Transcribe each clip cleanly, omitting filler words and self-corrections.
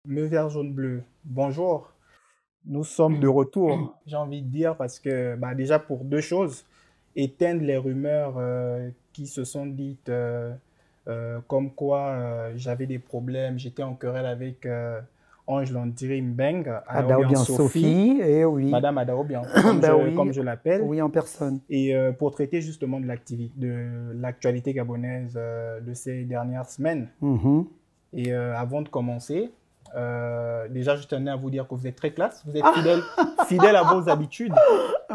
Me vert, jaune, bleu. Bonjour, nous sommes de retour, j'ai envie de dire, parce que déjà pour deux choses, éteindre les rumeurs qui se sont dites comme quoi j'avais des problèmes, j'étais en querelle avec Ange Landry Mbeng, alors bien Adaobian Sophie, Sophie, eh oui. Madame Adaobian, Ben comme oui, je l'appelle, oui en personne. et pour traiter justement de l'actualité gabonaise de ces dernières semaines. Mhm. Et avant de commencer, déjà, je tenais à vous dire que vous êtes très classe, vous êtes Ah, fidèle à vos habitudes.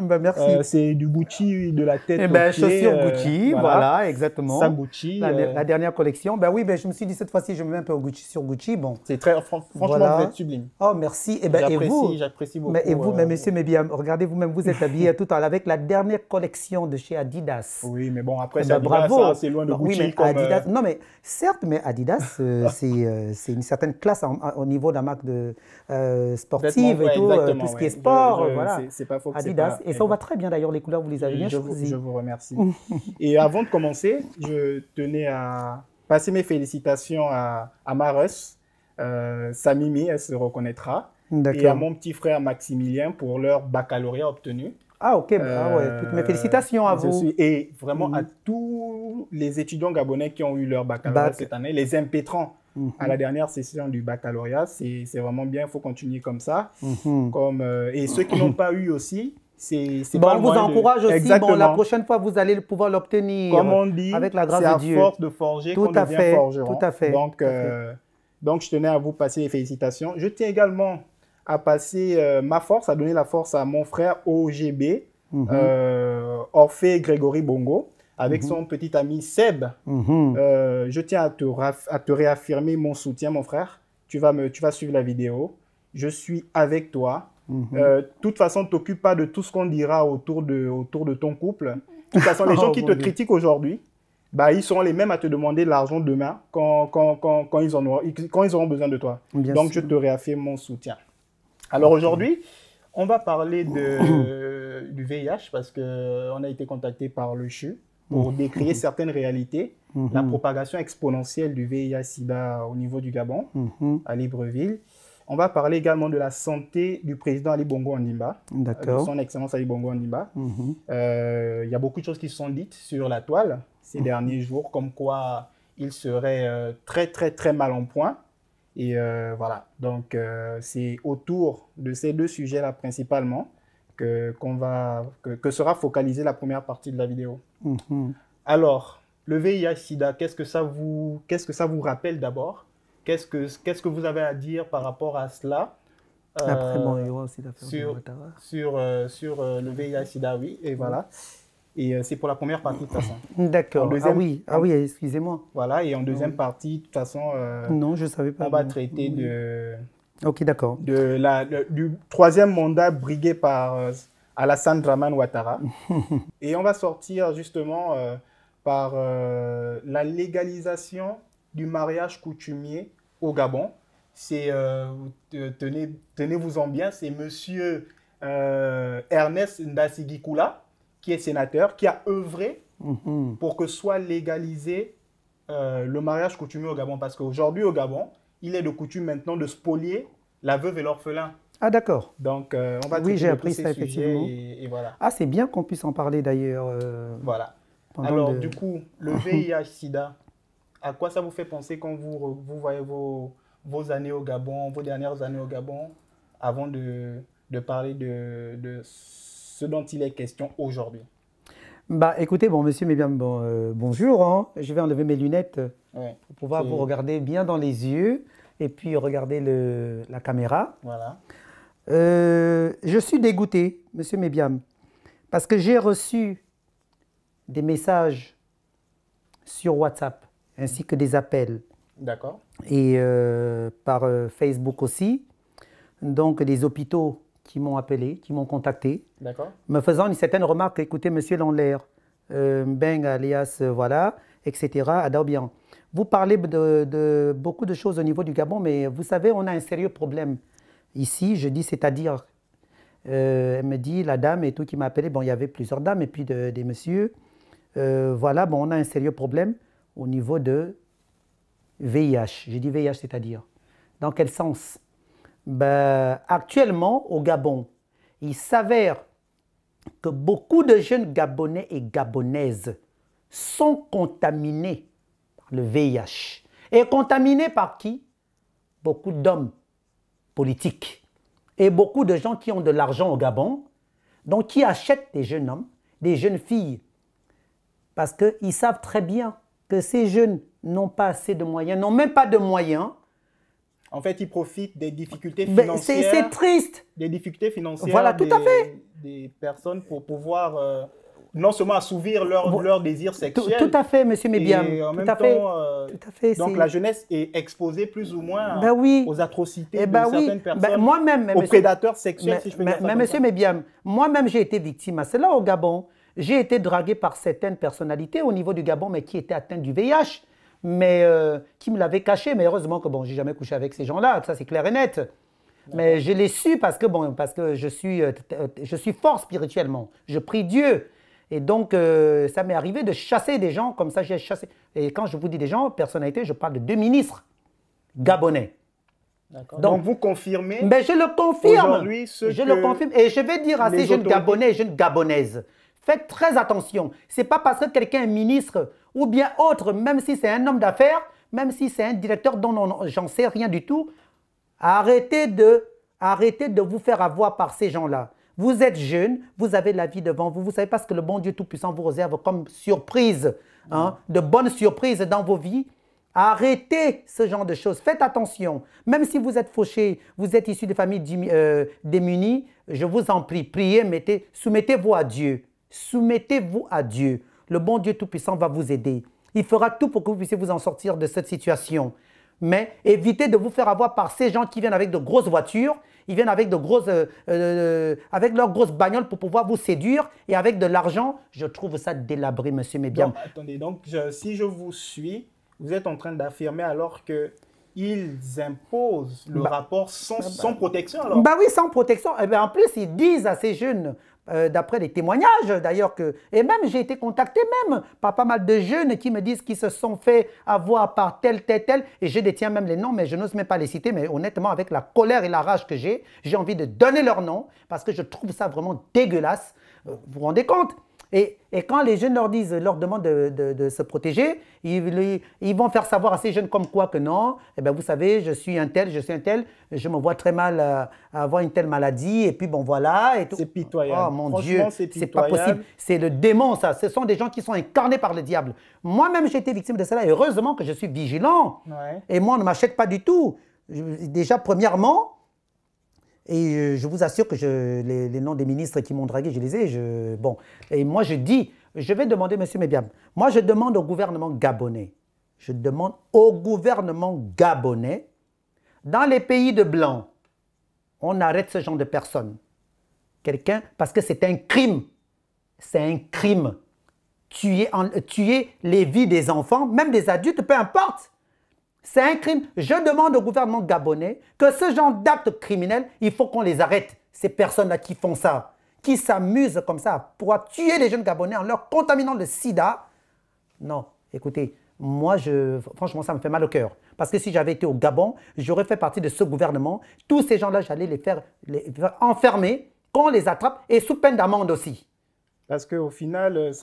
ben merci. C'est du Gucci de la Eh tête aux ben, pieds, chaussures Gucci, voilà. voilà, Ça exactement. Gucci, La dernière collection. Ben oui, ben je me suis dit cette fois-ci, je me mets un peu au Gucci, sur Gucci. Bon, c'est très, franchement, vous êtes voilà. sublime. Oh, merci. Eh ben, et vous? J'apprécie Et beaucoup. vous, mais monsieur, mais bien, regardez vous-même, vous êtes habillé tout avec la dernière collection de chez Adidas. Oui, mais bon, après, Eh c'est ben, Adidas, ça, bravo. c'est loin de Bon, oui, Gucci mais comme. Adidas, non, mais certes, mais Adidas, c'est une certaine classe au niveau de la marque de, sportive et Ouais, tout, tout exactement, ce qui est ouais. sport, voilà. C'est pas faux que c'est Adidas. pas. Et ça vous va très bien d'ailleurs, les couleurs, vous les avez bien Je choisies. vous remercie. Et avant de commencer, je tenais à passer mes félicitations à Mareus, sa Mimi, elle se reconnaîtra, et à D'accord. mon petit frère Maximilien pour leur baccalauréat obtenu. Ah, ok, ah ouais, toutes mes félicitations à vous. Et vraiment à Mhm. tous les étudiants gabonais qui ont eu leur baccalauréat Bac. cette année, les impétrants à Mhm. la dernière session du baccalauréat, c'est vraiment bien, il faut continuer comme ça. Mhm. Et ceux qui n'ont pas eu aussi, c'est Bon, pas on le vous moyen de... encourage aussi. Bon, la Exactement. prochaine fois, vous allez pouvoir Comme l'obtenir on dit, avec la c'est grâce de à Dieu. force de forger Tout qu'on à devient fait, tout forgeron. à fait, tout à fait. Donc, je tenais à vous passer les félicitations. Je tiens également à passer ma force, à donner la force à mon frère OGB, Mhm. Orphée Grégory Bongo, avec Mhm. son petit ami Seb. Mhm. Je tiens à te réaffirmer mon soutien, mon frère. Tu vas suivre la vidéo. Je suis avec toi. Mhm. De toute façon, t'occupe pas de tout ce qu'on dira autour de ton couple. De toute façon, les gens Oh qui te mon Dieu. critiquent aujourd'hui, ils seront les mêmes à te demander de l'argent demain quand ils auront besoin de toi. Bien Donc, je sûr. te réaffirme mon soutien. Alors Ok. aujourd'hui, on va parler du VIH parce qu'on a été contacté par le CHU pour décrire certaines réalités, la Mhm. propagation exponentielle du VIH-Sida au niveau du Gabon, Mhm. à Libreville. On va parler également de la santé du président Ali Bongo Ondimba, de D'accord. son excellence Ali Bongo Ondimba. Mhm. Il y a beaucoup de choses qui se sont dites sur la toile ces derniers jours, comme quoi il serait très très très mal en point. Et voilà, donc c'est autour de ces deux sujets-là principalement que sera focalisée la première partie de la vidéo. Mhm. Alors, le VIH-Sida, qu'est-ce que ça vous rappelle d'abord? Qu'est-ce que vous avez à dire par rapport à cela Après, bon, il y euh, aura aussi l'affaire de sur, Ouattara. sur le VIH-Sida, oui, et Oui. voilà. Et c'est pour la première partie de toute façon. En D'accord. deuxième, Ah oui, excusez-moi. voilà, et en Ah deuxième oui. partie, de toute façon, Non, je ne savais on pas. va Bon. traiter Oui. Ok, d'accord. du troisième mandat brigué par Alassane Draman Ouattara. Et on va sortir justement par la légalisation du mariage coutumier au Gabon. C'est, tenez-vous-en bien, c'est monsieur Ernest Ndassigui Kula, qui est sénateur, qui a œuvré Mhm. pour que soit légalisé le mariage coutumier au Gabon. Parce qu'aujourd'hui, au Gabon, il est de coutume maintenant de spolier la veuve et l'orphelin. Ah, d'accord. Donc, on va Oui, traiter j'ai de tous appris ces ça, sujets effectivement. et voilà. Ah, c'est bien qu'on puisse en parler d'ailleurs Voilà. pendant Alors, le... du coup, le VIH-Sida, à quoi ça vous fait penser quand vous voyez vos années au Gabon, vos dernières années au Gabon, avant de parler de ce dont il est question aujourd'hui? Bah, écoutez, bon, monsieur, mais bien, bon, bonjour, hein. Je vais enlever mes lunettes Ouais. pour pouvoir vous C'est, regarder bien dans les yeux et puis regarder la caméra. voilà. Je suis dégoûté, monsieur Mébiam, parce que j'ai reçu des messages sur WhatsApp ainsi que des appels D'accord. et par Facebook aussi, donc des hôpitaux qui m'ont appelé, qui m'ont contacté, D'accord. me faisant une certaine remarque, écoutez, monsieur Landler, Mbeng alias, voilà, etc., Adaobian. Vous parlez de beaucoup de choses au niveau du Gabon, mais vous savez, on a un sérieux problème ici, je dis, c'est-à-dire, elle me dit, la dame et tout qui m'a appelé, bon, il y avait plusieurs dames et puis des messieurs, voilà, bon, on a un sérieux problème au niveau de VIH. J'ai dit VIH, c'est-à-dire. Dans quel sens? Ben, actuellement, au Gabon, il s'avère que beaucoup de jeunes Gabonais et Gabonaises sont contaminés par le VIH. Et contaminés par qui? Beaucoup d'hommes politiques et beaucoup de gens qui ont de l'argent au Gabon, donc qui achètent des jeunes hommes, des jeunes filles, parce qu'ils savent très bien que ces jeunes n'ont pas assez de moyens, n'ont même pas de moyens. En fait, ils profitent des difficultés financières. C'est triste. Des difficultés financières voilà, tout à fait. Des personnes pour pouvoir non seulement assouvir leur désir sexuel. Tout à fait, monsieur Mébiam. Et en tout même à temps, fait. Tout à fait. Donc la jeunesse est exposée plus ou moins aux atrocités de certaines personnes, moi-même, aux prédateurs sexuels, si je peux dire ça. Mais monsieur Mébiam, moi-même j'ai été victime à cela au Gabon. J'ai été dragué par certaines personnalités au niveau du Gabon, mais qui étaient atteintes du VIH, mais qui me l'avaient caché. Mais heureusement que bon, j'ai jamais couché avec ces gens-là, ça c'est clair et net. Mais je l'ai su parce que je suis fort spirituellement. Je prie Dieu. Et donc, ça m'est arrivé de chasser des gens comme ça. J'ai chassé. Et quand je vous dis des gens, personnalité, je parle de 2 ministres gabonais. Donc, vous confirmez? Mais je le confirme. Aujourd'hui, je le confirme. Et je vais dire à ces jeunes Gabonais et jeunes Gabonaises, faites très attention. Ce n'est pas parce que quelqu'un est ministre ou bien autre, même si c'est un homme d'affaires, même si c'est un directeur dont j'en sais rien du tout, arrêtez de vous faire avoir par ces gens-là. Vous êtes jeune, vous avez la vie devant vous, vous savez pas ce que le bon Dieu Tout-Puissant vous réserve comme surprise, de bonnes surprises dans vos vies. Arrêtez ce genre de choses, faites attention. Même si vous êtes fauché, vous êtes issu de familles démunies, je vous en prie, priez, soumettez-vous à Dieu. Soumettez-vous à Dieu. Le bon Dieu Tout-Puissant va vous aider. Il fera tout pour que vous puissiez vous en sortir de cette situation. Mais évitez de vous faire avoir par ces gens qui viennent avec de grosses voitures, ils viennent avec avec leurs grosses bagnoles pour pouvoir vous séduire et avec de l'argent. Je trouve ça délabré, monsieur Mébiam. Donc, attendez, si je vous suis, vous êtes en train d'affirmer alors qu'ils imposent le rapport sans protection alors? Oui, sans protection. Et en plus, ils disent à ces jeunes, d'après les témoignages d'ailleurs, et même j'ai été contacté même par pas mal de jeunes qui me disent qu'ils se sont fait avoir par tel, et je détiens même les noms, mais je n'ose même pas les citer, mais honnêtement, avec la colère et la rage que j'ai envie de donner leurs noms parce que je trouve ça vraiment dégueulasse. Vous vous rendez compte? Et quand les jeunes leur demandent de se protéger, ils vont faire savoir à ces jeunes comme quoi que non, eh bien, vous savez, je suis un tel, je me vois très mal à avoir une telle maladie, et puis bon voilà. C'est pitoyable. Oh mon Dieu, c'est pas possible. C'est le démon ça, ce sont des gens qui sont incarnés par le diable. Moi-même j'ai été victime de cela, et heureusement que je suis vigilant. Ouais. Et moi on ne m'achète pas du tout. Déjà premièrement, et je vous assure que les noms des ministres qui m'ont dragué, je les ai. Et moi, je dis, je vais demander, monsieur Mébiam, moi, je demande au gouvernement gabonais, dans les pays de blancs, on arrête ce genre de personnes. Parce que c'est un crime. C'est un crime. Tuer les vies des enfants, même des adultes, peu importe. C'est un crime. Je demande au gouvernement gabonais que ce genre d'actes criminels, il faut qu'on les arrête. Ces personnes-là qui font ça, qui s'amusent comme ça pour tuer les jeunes Gabonais en leur contaminant le sida. Non, écoutez, moi, franchement, ça me fait mal au cœur. Parce que si j'avais été au Gabon, j'aurais fait partie de ce gouvernement. Tous ces gens-là, j'allais les faire enfermer, qu'on les attrape et sous peine d'amende aussi. Parce qu'au final,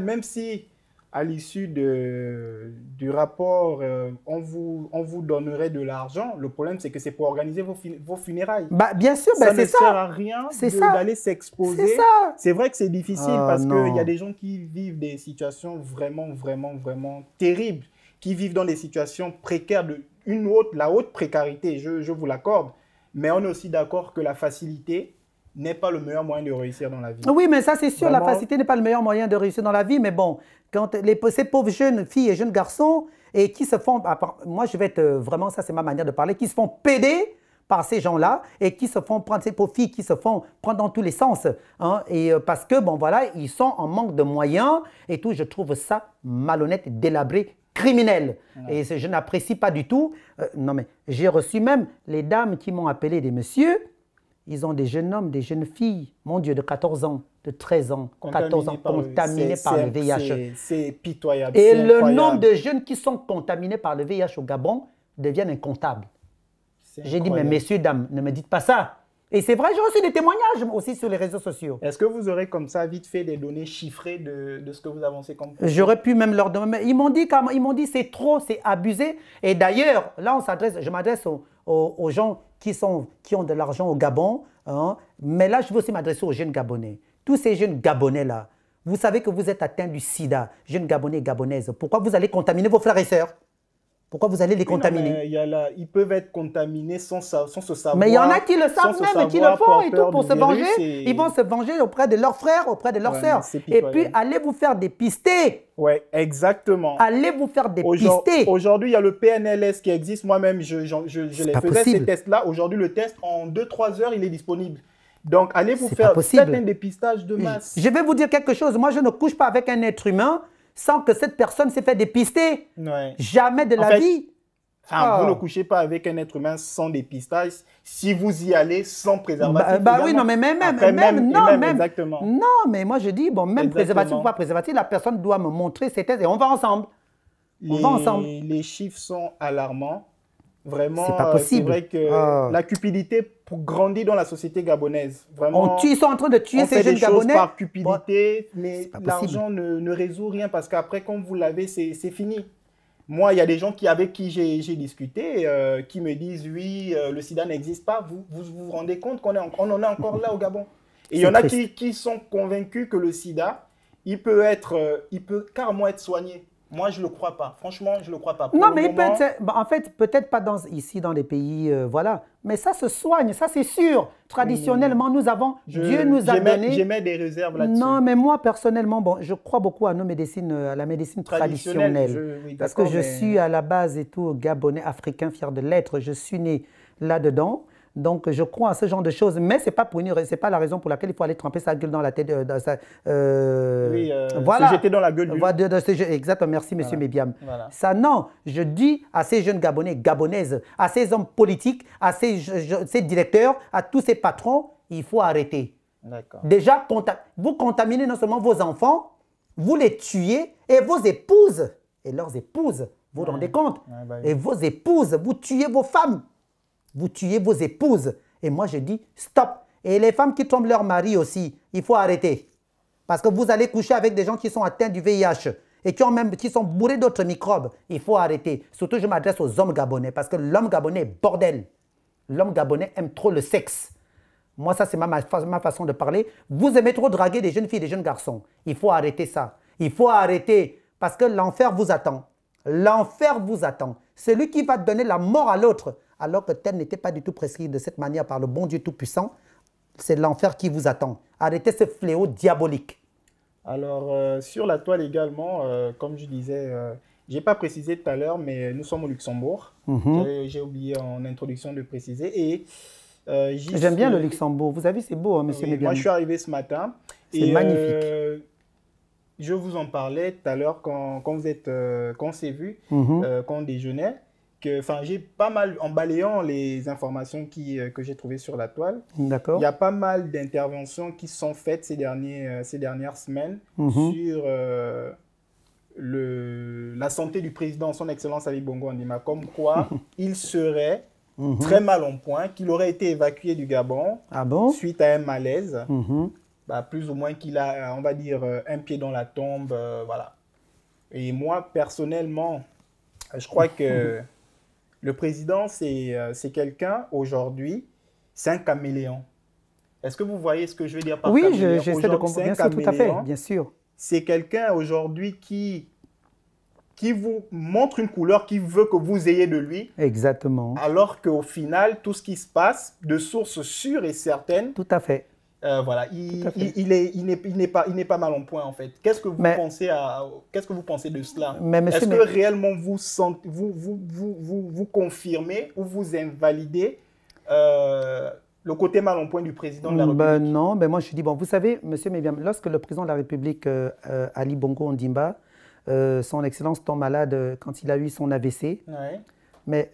même si à l'issue du rapport, on vous donnerait de l'argent. Le problème, c'est que c'est pour organiser vos funérailles. Bien sûr, ça ne sert à rien d'aller s'exposer. C'est vrai que c'est difficile parce qu'il y a des gens qui vivent des situations vraiment, vraiment, vraiment terribles, qui vivent dans des situations précaires, la haute précarité, je vous l'accorde. Mais on est aussi d'accord que la facilité n'est pas le meilleur moyen de réussir dans la vie. Oui, mais ça c'est sûr, vraiment, la facilité n'est pas le meilleur moyen de réussir dans la vie, mais bon, quand ces pauvres jeunes filles et jeunes garçons, et qui se font, moi je vais être vraiment, ça c'est ma manière de parler, qui se font péder par ces gens-là, et qui se font prendre, ces pauvres filles qui se font prendre dans tous les sens, hein, et parce que, bon voilà, ils sont en manque de moyens, et tout, je trouve ça malhonnête, délabré, criminel. Ouais. Et je n'apprécie pas du tout. Non mais, j'ai reçu même les dames qui m'ont appelé des messieurs. Ils ont des jeunes hommes, des jeunes filles, mon Dieu, de 14 ans, de 13 ans, 14 ans, contaminés par le VIH. C'est pitoyable. Et le nombre de jeunes qui sont contaminés par le VIH au Gabon, deviennent incomptables. J'ai dit, mais incroyable. messieurs, dames, ne me dites pas ça. Et c'est vrai, j'ai reçu des témoignages aussi sur les réseaux sociaux. Est-ce que vous aurez comme ça vite fait des données chiffrées de ce que vous avancez comme projet? J'aurais pu même leur demander. Ils m'ont dit c'est trop, c'est abusé. Et d'ailleurs, là, je m'adresse aux gens qui ont de l'argent au Gabon. Hein, mais là, je veux aussi m'adresser aux jeunes Gabonais. Tous ces jeunes Gabonais-là, vous savez que vous êtes atteints du sida, jeunes Gabonais et Gabonaises. Pourquoi vous allez contaminer vos frères et sœurs? Pourquoi vous allez les Oui, non, contaminer? mais ils peuvent être contaminés sans se savoir. Mais il y en a qui le savent même et qui le font et tout pour se venger. Et... Ils vont se venger auprès de leurs frères, auprès de leurs sœurs. Et puis, allez vous faire dépister. Oui, exactement. Allez vous faire dépister. Aujourd'hui, il y a le PNLS qui existe. Moi-même, je les faisais ces tests-là. Aujourd'hui, le test, en 2-3 heures, il est disponible. Donc, allez vous faire certains dépistages de masse. Je vais vous dire quelque chose. Moi, je ne couche pas avec un être humain sans que cette personne s'est fait dépister. Ouais. Jamais de la vie. Vous ne couchez pas avec un être humain sans dépistage si vous y allez sans préservatif. Oui, non, mais même, exactement. Non, mais moi je dis, bon, même préservatif ou pas préservatif, la personne doit me montrer ses tests et on va ensemble. Les chiffres sont alarmants. Vraiment, c'est pas possible. C'est vrai que la cupidité grandit dans la société gabonaise. Vraiment, ils sont en train de tuer ces jeunes Gabonais. Par cupidité, mais l'argent ne résout rien parce qu'après, quand vous l'avez, c'est fini. Moi, il y a des gens avec qui j'ai discuté qui me disent oui, le sida n'existe pas. Vous rendez compte qu'on en est encore là au Gabon? Et il y en a qui sont convaincus que le sida, il peut carrément être soigné. Moi, je ne le crois pas. Franchement, je ne le crois pas. Non, mais en fait, peut-être pas ici dans les pays, voilà. Mais ça se soigne, ça c'est sûr. Traditionnellement, Dieu nous a donné... J'émets des réserves là-dessus. Non, mais moi, personnellement, bon, je crois beaucoup à la médecine traditionnelle. Parce que je suis à la base et tout gabonais, africain, fier de l'être. Je suis né là-dedans. Donc, je crois à ce genre de choses, mais ce n'est pas la raison pour laquelle il faut aller tremper sa gueule dans la tête. Se jeter dans la gueule du... Exactement, merci, monsieur Mébiam. Voilà. Ça, non, je dis à ces jeunes Gabonais, Gabonaises, à ces hommes politiques, à ces directeurs, à tous ces patrons, il faut arrêter. Déjà, vous contaminez non seulement vos enfants, vous les tuez, et vos épouses, et leurs épouses, vous vous rendez compte? Et vos épouses, vous tuez vos femmes. Vous tuez vos épouses. Et moi, je dis stop. Et les femmes qui trompent leur mari aussi, il faut arrêter. Parce que vous allez coucher avec des gens qui sont atteints du VIH et qui sont bourrés d'autres microbes. Il faut arrêter. Surtout, je m'adresse aux hommes gabonais parce que l'homme gabonais est bordel. L'homme gabonais aime trop le sexe. Moi, ça, c'est ma façon de parler. Vous aimez trop draguer des jeunes filles et des jeunes garçons. Il faut arrêter ça. Il faut arrêter parce que l'enfer vous attend. L'enfer vous attend. Celui qui va donner la mort à l'autre, alors que tel n'était pas du tout prescrit de cette manière par le bon Dieu Tout-Puissant, c'est l'enfer qui vous attend. Arrêtez ce fléau diabolique. Alors, sur la toile également, comme je disais, je n'ai pas précisé tout à l'heure, mais nous sommes au Luxembourg. J'ai oublié en introduction de préciser. Et j'aime bien le Luxembourg. Vous avez vu, c'est beau, hein, monsieur Mébiam. Moi, je suis arrivé ce matin. C'est magnifique. Je vous en parlais tout à l'heure quand on s'est vu, quand on déjeunait. J'ai pas mal, en balayant les informations que j'ai trouvées sur la toile, il y a pas mal d'interventions qui sont faites ces dernières semaines sur la santé du président, son Excellence Ali Bongo Ondimba, comme quoi il serait très mal en point, qu'il aurait été évacué du Gabon suite à un malaise, plus ou moins qu'il a, on va dire, un pied dans la tombe, voilà. Et moi, personnellement, je crois que le président, c'est quelqu'un, aujourd'hui, c'est un caméléon. Est-ce que vous voyez ce que je veux dire par caméléon? Oui, j'essaie de comprendre. Bien sûr, tout à fait, bien sûr. C'est quelqu'un, aujourd'hui, qui vous montre une couleur qu'il veut que vous ayez de lui. Exactement. Alors qu'au final, tout ce qui se passe, de sources sûres et certaines... Tout à fait. Voilà, il n'est pas mal en point, en fait. Qu'est-ce que vous pensez de cela? Est-ce que réellement vous confirmez ou vous invalidez le côté mal en point du président de la République? Non, moi je dis, bon, vous savez, monsieur Mébiam, lorsque le président de la République, Ali Bongo Ondimba, son Excellence tombe malade quand il a eu son AVC, mais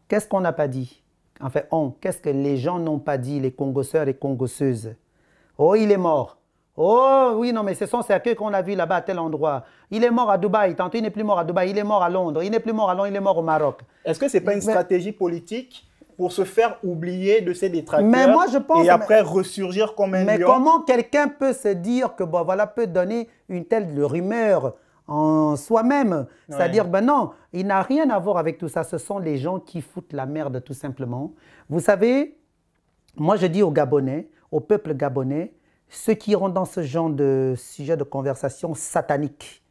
qu'est-ce qu'on n'a pas dit? Enfin, qu'est-ce que les gens n'ont pas dit, les Congoseurs et Congosseuses? Oh, il est mort. Oh oui, non, mais c'est son cercueil qu'on a vu là-bas à tel endroit. Il est mort à Dubaï, tantôt il n'est plus mort à Dubaï, il est mort à Londres, il n'est plus mort à Londres, il est mort au Maroc. Est-ce que ce n'est pas une Mais, stratégie politique pour se faire oublier de ses mais détracteurs moi je pense... et après ressurgir comme un Mais lion? comment quelqu'un peut se dire que, bon, voilà, peut donner une telle rumeur en soi-même? C'est-à-dire, Ouais. ben non, il n'a rien à voir avec tout ça. Ce sont les gens qui foutent la merde, tout simplement. Vous savez, moi je dis aux Gabonais, au peuple gabonais, ceux qui iront dans ce genre de sujet de conversation satanique,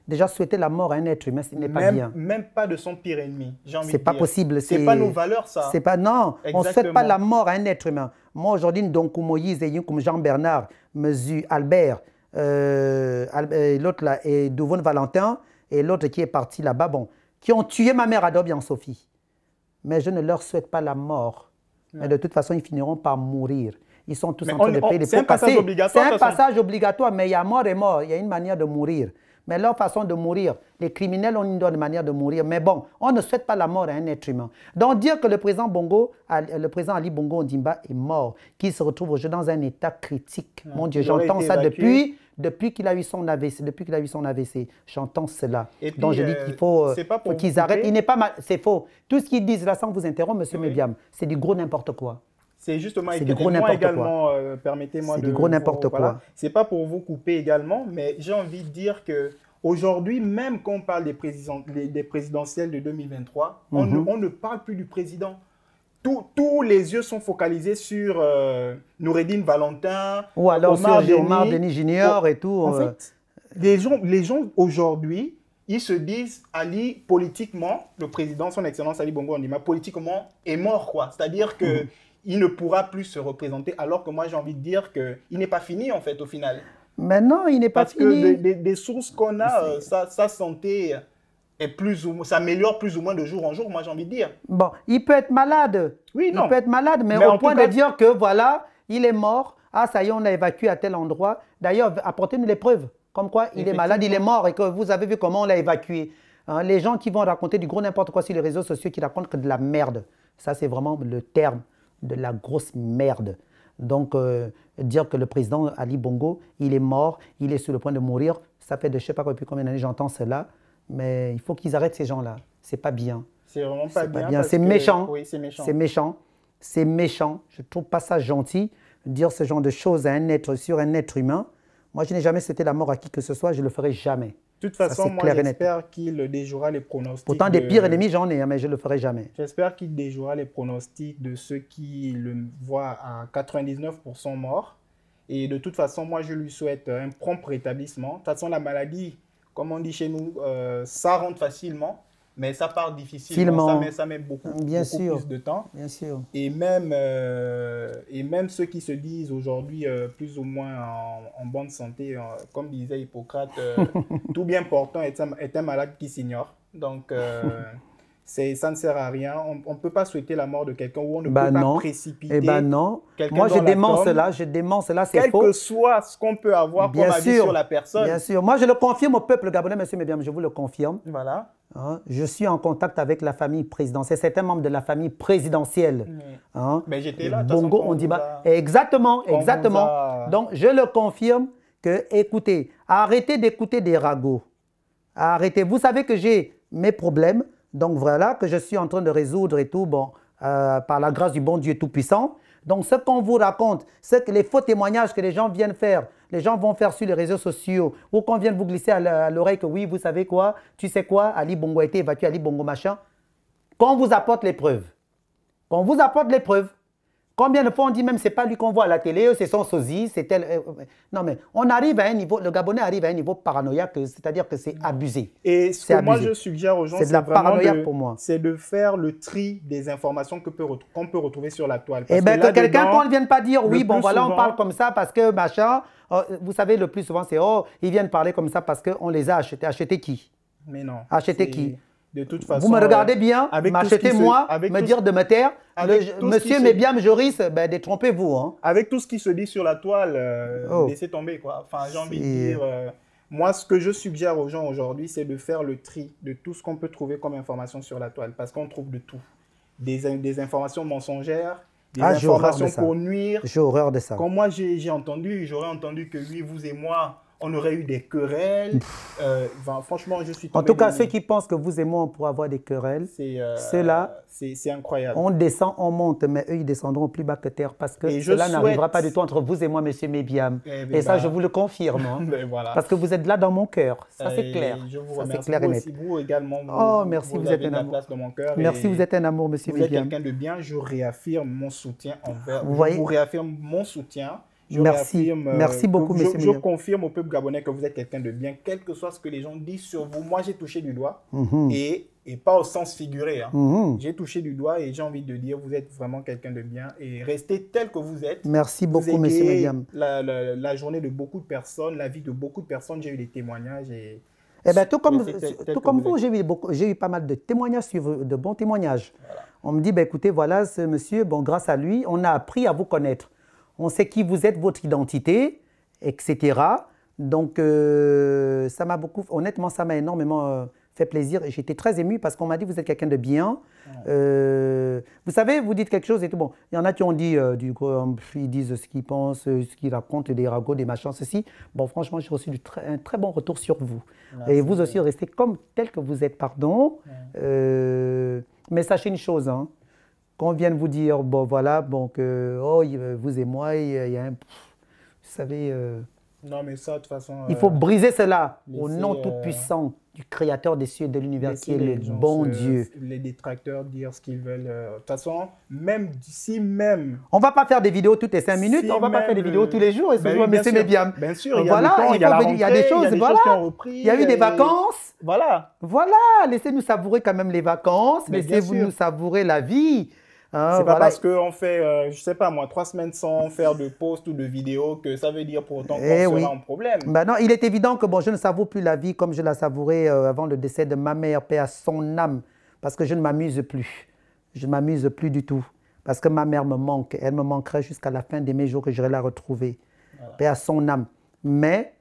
déjà souhaiter la mort à un être humain, ce n'est pas bien. Même pas de son pire ennemi, j'ai envie C'est de pas dire. possible. C'est pas nos valeurs, C'est ça. pas, non, on ne souhaite pas Exactement. la mort à un être humain. Moi, aujourd'hui, donc, comme Moïse et comme Jean-Bernard, Mesu, Albert, l'autre là, et Douvon Valentin, et l'autre qui est parti là-bas, bon, qui ont tué ma mère Adobe en Sophie. Mais je ne leur souhaite pas la mort. Mais de toute façon, ils finiront par mourir. Ils sont tous Mais en train de payer les c'est un pots passage cassés. obligatoire, C'est de un toute façon. passage obligatoire, mais il y a mort et mort. Il y a une manière de mourir. Mais leur façon de mourir, les criminels ont une manière de mourir. Mais bon, on ne souhaite pas la mort à un être humain. Donc dire que le président Bongo, le président Ali Bongo Ondimba est mort, qu'il se retrouve aujourd'hui dans un état critique. Mon Dieu, Il aurait j'entends été ça évacué. depuis qu'il a eu son AVC. Depuis qu'il a eu son AVC, j'entends cela. Et puis, Donc je dis qu'il faut, c'est pas pour vous qu'ils arrêtent. couper. Il n'est pas mal, c'est faux. Tout ce qu'ils disent là, sans vous interrompre, monsieur Oui. Mébiam, c'est du gros n'importe quoi. C'est justement, C'est et du gros moi n'importe également, permettez-moi C'est de du gros n'importe voilà. quoi. C'est pas pour vous couper également, mais j'ai envie de dire que aujourd'hui, même quand on parle des présidentielles de 2023, on ne parle plus du président. Tous les yeux sont focalisés sur Noureddin Valentin, Ou alors Omar sur Omar Denis. Denis Junior et tout. En fait, les gens aujourd'hui, ils se disent Ali, politiquement, le président, son excellence Ali Bongo Ondimba, politiquement, est mort, quoi. C'est-à-dire que il ne pourra plus se représenter, alors que moi, j'ai envie de dire qu'il n'est pas fini, en fait, au final. Mais non, il n'est pas Parce fini. que des sources qu'on a, sa santé est s'améliore plus ou moins de jour en jour, moi, j'ai envie de dire. Bon, il peut être malade. Oui, non. Il peut être malade, mais en au tout point cas, de dire que voilà, il est mort. Ah, ça y est, on l'a évacué à tel endroit. D'ailleurs, apportez-nous les preuves. Comme quoi, il est malade, il est mort et que vous avez vu comment on l'a évacué. Hein, les gens qui vont raconter du gros n'importe quoi sur les réseaux sociaux, qui racontent que de la merde. Ça, c'est vraiment le terme de la grosse merde. Donc, dire que le président Ali Bongo, il est mort, il est sur le point de mourir, ça fait de je ne sais pas depuis combien d'années j'entends cela. Mais il faut qu'ils arrêtent ces gens-là. C'est pas bien. C'est vraiment pas bien. C'est méchant. Oui, c'est méchant. C'est méchant. C'est méchant. Je ne trouve pas ça gentil, dire ce genre de choses à un être, sur un être humain. Moi, je n'ai jamais souhaité la mort à qui que ce soit, je ne le ferai jamais. De toute façon, moi, j'espère qu'il déjouera les pronostics. Pourtant, des pires ennemis, j'en ai, mais je ne le ferai jamais. J'espère qu'il déjouera les pronostics de ceux qui le voient à 99% mort. Et de toute façon, moi, je lui souhaite un prompt rétablissement. De toute façon, la maladie, comme on dit chez nous, ça rentre facilement, mais ça part difficilement. Ça met beaucoup plus de temps. Bien sûr. Et même ceux qui se disent aujourd'hui plus ou moins en bonne santé, comme disait Hippocrate, tout bien portant est un malade qui s'ignore. Donc, ça ne sert à rien. On ne peut pas souhaiter la mort de quelqu'un ou on ne peut pas précipiter. Eh ben non. Moi, je dément cela, c'est faux. Quel que soit ce qu'on peut avoir comme avis sur la personne. Bien sûr. Moi, je le confirme au peuple gabonais, monsieur Mébiam, je vous le confirme. Voilà. Hein, je suis en contact avec la famille présidentielle. C'est un membre de la famille présidentielle. Hein. Mais j'étais là. Bongo Ondimba. Exactement. Donc, je le confirme que, écoutez, arrêtez d'écouter des ragots. Arrêtez. Vous savez que j'ai mes problèmes. Donc voilà, que je suis en train de résoudre et tout, bon, par la grâce du bon Dieu Tout-Puissant. Donc ce qu'on vous raconte, c'est que les faux témoignages que les gens viennent faire, les gens vont faire sur les réseaux sociaux, ou qu'on vienne vous glisser à l'oreille que oui, vous savez quoi, tu sais quoi, Ali Bongo a été évacué, Ali Bongo machin, qu'on vous apporte les preuves. Qu'on vous apporte les preuves. Combien de fois on dit même c'est pas lui qu'on voit à la télé, c'est son sosie, c'est tel. Non mais on arrive à un niveau, le Gabonais arrive à un niveau paranoïaque, c'est-à-dire que c'est abusé. Et ce que moi je suggère aux gens, c'est de la paranoïaque pour moi. C'est de faire le tri des informations qu'on peut retrouver sur la toile. Eh bien que quelqu'un qu'on ne vienne pas dire oui, bon voilà on parle comme ça parce que machin. Vous savez le plus souvent c'est oh ils viennent parler comme ça parce qu'on les a achetés. Acheter qui? Mais non. Acheter qui? De toute façon, vous me regardez bien, m'achetez-moi, me dire de me taire. Monsieur Mébiam Joris, ben, détrompez-vous. Hein. Avec tout ce qui se dit sur la toile, laissez tomber. Quoi. Enfin, j'ai envie de dire, moi, ce que je suggère aux gens aujourd'hui, c'est de faire le tri de tout ce qu'on peut trouver comme information sur la toile. Parce qu'on trouve de tout. Des informations mensongères, des informations pour nuire. J'ai horreur de ça. Comme moi, j'ai entendu, j'aurais entendu que lui, vous et moi, on aurait eu des querelles. Franchement, je suis tombé. En tout cas, ceux qui pensent que vous et moi, on pourra avoir des querelles, ceux-là, c'est incroyable. On descend, on monte, mais eux, ils descendront plus bas que terre parce que cela n'arrivera pas du tout entre vous et moi, monsieur Mébiam. Et ça, je vous le confirme. Hein, voilà. Parce que vous êtes là dans mon cœur. Ça, c'est clair. Je vous ça, remercie. Clair et net. Vous également, merci, vous êtes avez un de la amour. place dans mon cœur. Merci, vous êtes un amour, monsieur Mébiam. Vous êtes quelqu'un de bien. Je réaffirme mon soutien envers vous. Voyez? Je vous réaffirme mon soutien. Merci beaucoup, monsieur Mébiam. Je confirme au peuple gabonais que vous êtes quelqu'un de bien, quel que soit ce que les gens disent sur vous. Moi, j'ai touché du doigt et pas au sens figuré. Hein. J'ai touché du doigt et j'ai envie de dire, vous êtes vraiment quelqu'un de bien et restez tel que vous êtes. Merci beaucoup, monsieur Mébiam. La journée de beaucoup de personnes, la vie de beaucoup de personnes, j'ai eu des témoignages et... Eh bien, tout comme vous, j'ai eu pas mal de témoignages, de bons témoignages. Voilà. On me dit, ben, écoutez, voilà, ce monsieur, bon, grâce à lui, on a appris à vous connaître. On sait qui vous êtes, votre identité, etc. Donc, ça m'a beaucoup, honnêtement, ça m'a énormément fait plaisir. Et j'étais très ému parce qu'on m'a dit, vous êtes quelqu'un de bien. Vous savez, vous dites quelque chose et tout. Bon, il y en a qui ont dit, ils disent ce qu'ils pensent, ce qu'ils racontent, des ragots, des machins, ceci. Bon, franchement, j'ai reçu un très bon retour sur vous. Merci. Et vous aussi, restez comme tel que vous êtes, pardon. Mais sachez une chose, hein. Qu'on vienne vous dire, bon voilà, bon que, oh, vous et moi, il y a un... Vous savez... non, mais ça, de toute façon... il faut briser cela au nom tout-puissant du Créateur des cieux et de l'univers qui est le bon Dieu. Les détracteurs dire ce qu'ils veulent. De toute façon, même d'ici même... On ne va pas faire des vidéos toutes les 5 minutes, on ne va pas faire des vidéos tous les jours. Excusez-moi, mais c'est bien. Bien sûr, il y a le temps, il y a la rentrée, il y a des choses, qui ont repris. Il y a eu des vacances. Voilà. Voilà, laissez-nous savourer quand même les vacances, laissez-vous nous savourer la vie. Hein, c'est pas parce qu'on fait, je sais pas moi, 3 semaines sans faire de post ou de vidéo que ça veut dire pour autant qu'on sera en problème. Ben non, il est évident que bon, je ne savoure plus la vie comme je la savourais avant le décès de ma mère, paix à son âme, parce que je ne m'amuse plus. Je ne m'amuse plus du tout, parce que ma mère me manque. Elle me manquerait jusqu'à la fin de mes jours que j'irai la retrouver. Voilà. Paix à son âme. Mais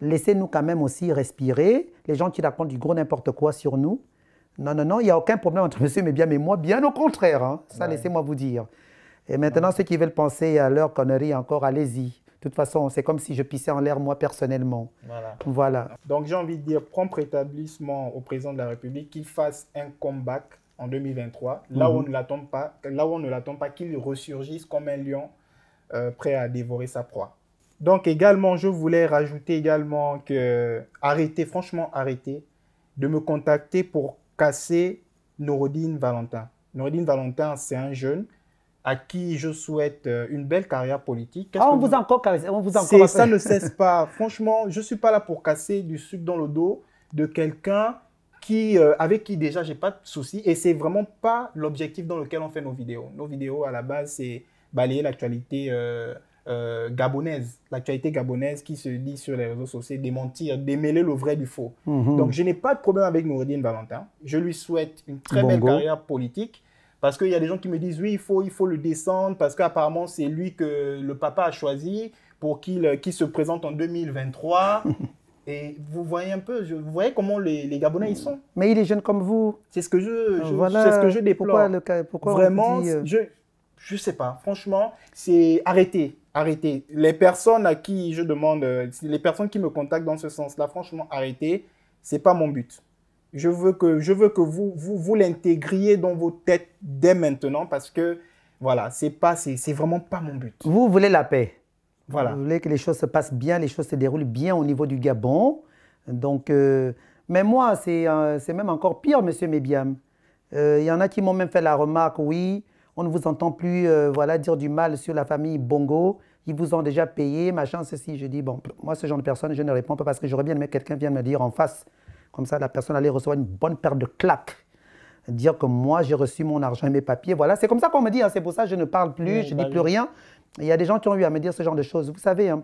laissez-nous quand même aussi respirer. Les gens qui racontent du gros n'importe quoi sur nous, non, il n'y a aucun problème entre monsieur Mébiam et moi, bien au contraire, hein. Ça, laissez-moi vous dire. Et maintenant, ceux qui veulent penser à leur connerie encore, allez-y. De toute façon, c'est comme si je pissais en l'air, moi, personnellement. Voilà. Donc, j'ai envie de dire, prompt rétablissement au président de la République, qu'il fasse un comeback en 2023, là où on ne l'attend pas, qu'il ressurgisse comme un lion prêt à dévorer sa proie. Donc, également, je voulais rajouter également que, franchement, arrêtez de me contacter pour casser Noureddine Valentin. Noureddine Valentin, c'est un jeune à qui je souhaite une belle carrière politique. On vous a encore cassé. Ça ne cesse pas. Franchement, je ne suis pas là pour casser du sucre dans le dos de quelqu'un avec qui déjà, je n'ai pas de soucis. Et ce n'est vraiment pas l'objectif dans lequel on fait nos vidéos. Nos vidéos, à la base, c'est balayer l'actualité gabonaise. L'actualité gabonaise qui se dit sur les réseaux sociaux, démentir, démêler le vrai du faux. Donc, je n'ai pas de problème avec Noureddine Valentin. Je lui souhaite une très belle carrière politique parce qu'il y a des gens qui me disent, oui, il faut le descendre parce qu'apparemment, c'est lui que le papa a choisi pour qu'il se présente en 2023. Et vous voyez un peu, vous voyez comment les Gabonais ils sont. Mais il est jeune comme vous. C'est ce que je déplore. Pourquoi vraiment, je ne sais pas. Franchement, c'est arrêtez. Les personnes à qui je demande, les personnes qui me contactent dans ce sens-là, franchement, arrêtez. Ce n'est pas mon but. Je veux que vous l'intégriez dans vos têtes dès maintenant parce que, voilà, c'est vraiment pas mon but. Vous voulez la paix. Voilà. Vous voulez que les choses se passent bien, les choses se déroulent bien au niveau du Gabon. Donc, mais moi, c'est même encore pire, monsieur Mébiam. Il y en a qui m'ont même fait la remarque, oui, on ne vous entend plus dire du mal sur la famille Bongo. Ils vous ont déjà payé, machin, ceci. Je dis, bon, moi, ce genre de personne, je ne réponds pas parce que j'aurais bien aimé que quelqu'un vienne me dire en face. Comme ça, la personne allait recevoir une bonne paire de claques. Dire que moi, j'ai reçu mon argent et mes papiers. Voilà, c'est comme ça qu'on me dit. Hein. C'est pour ça que je ne parle plus, je ne dis plus rien. Il y a des gens qui ont eu à me dire ce genre de choses. Vous savez. Hein.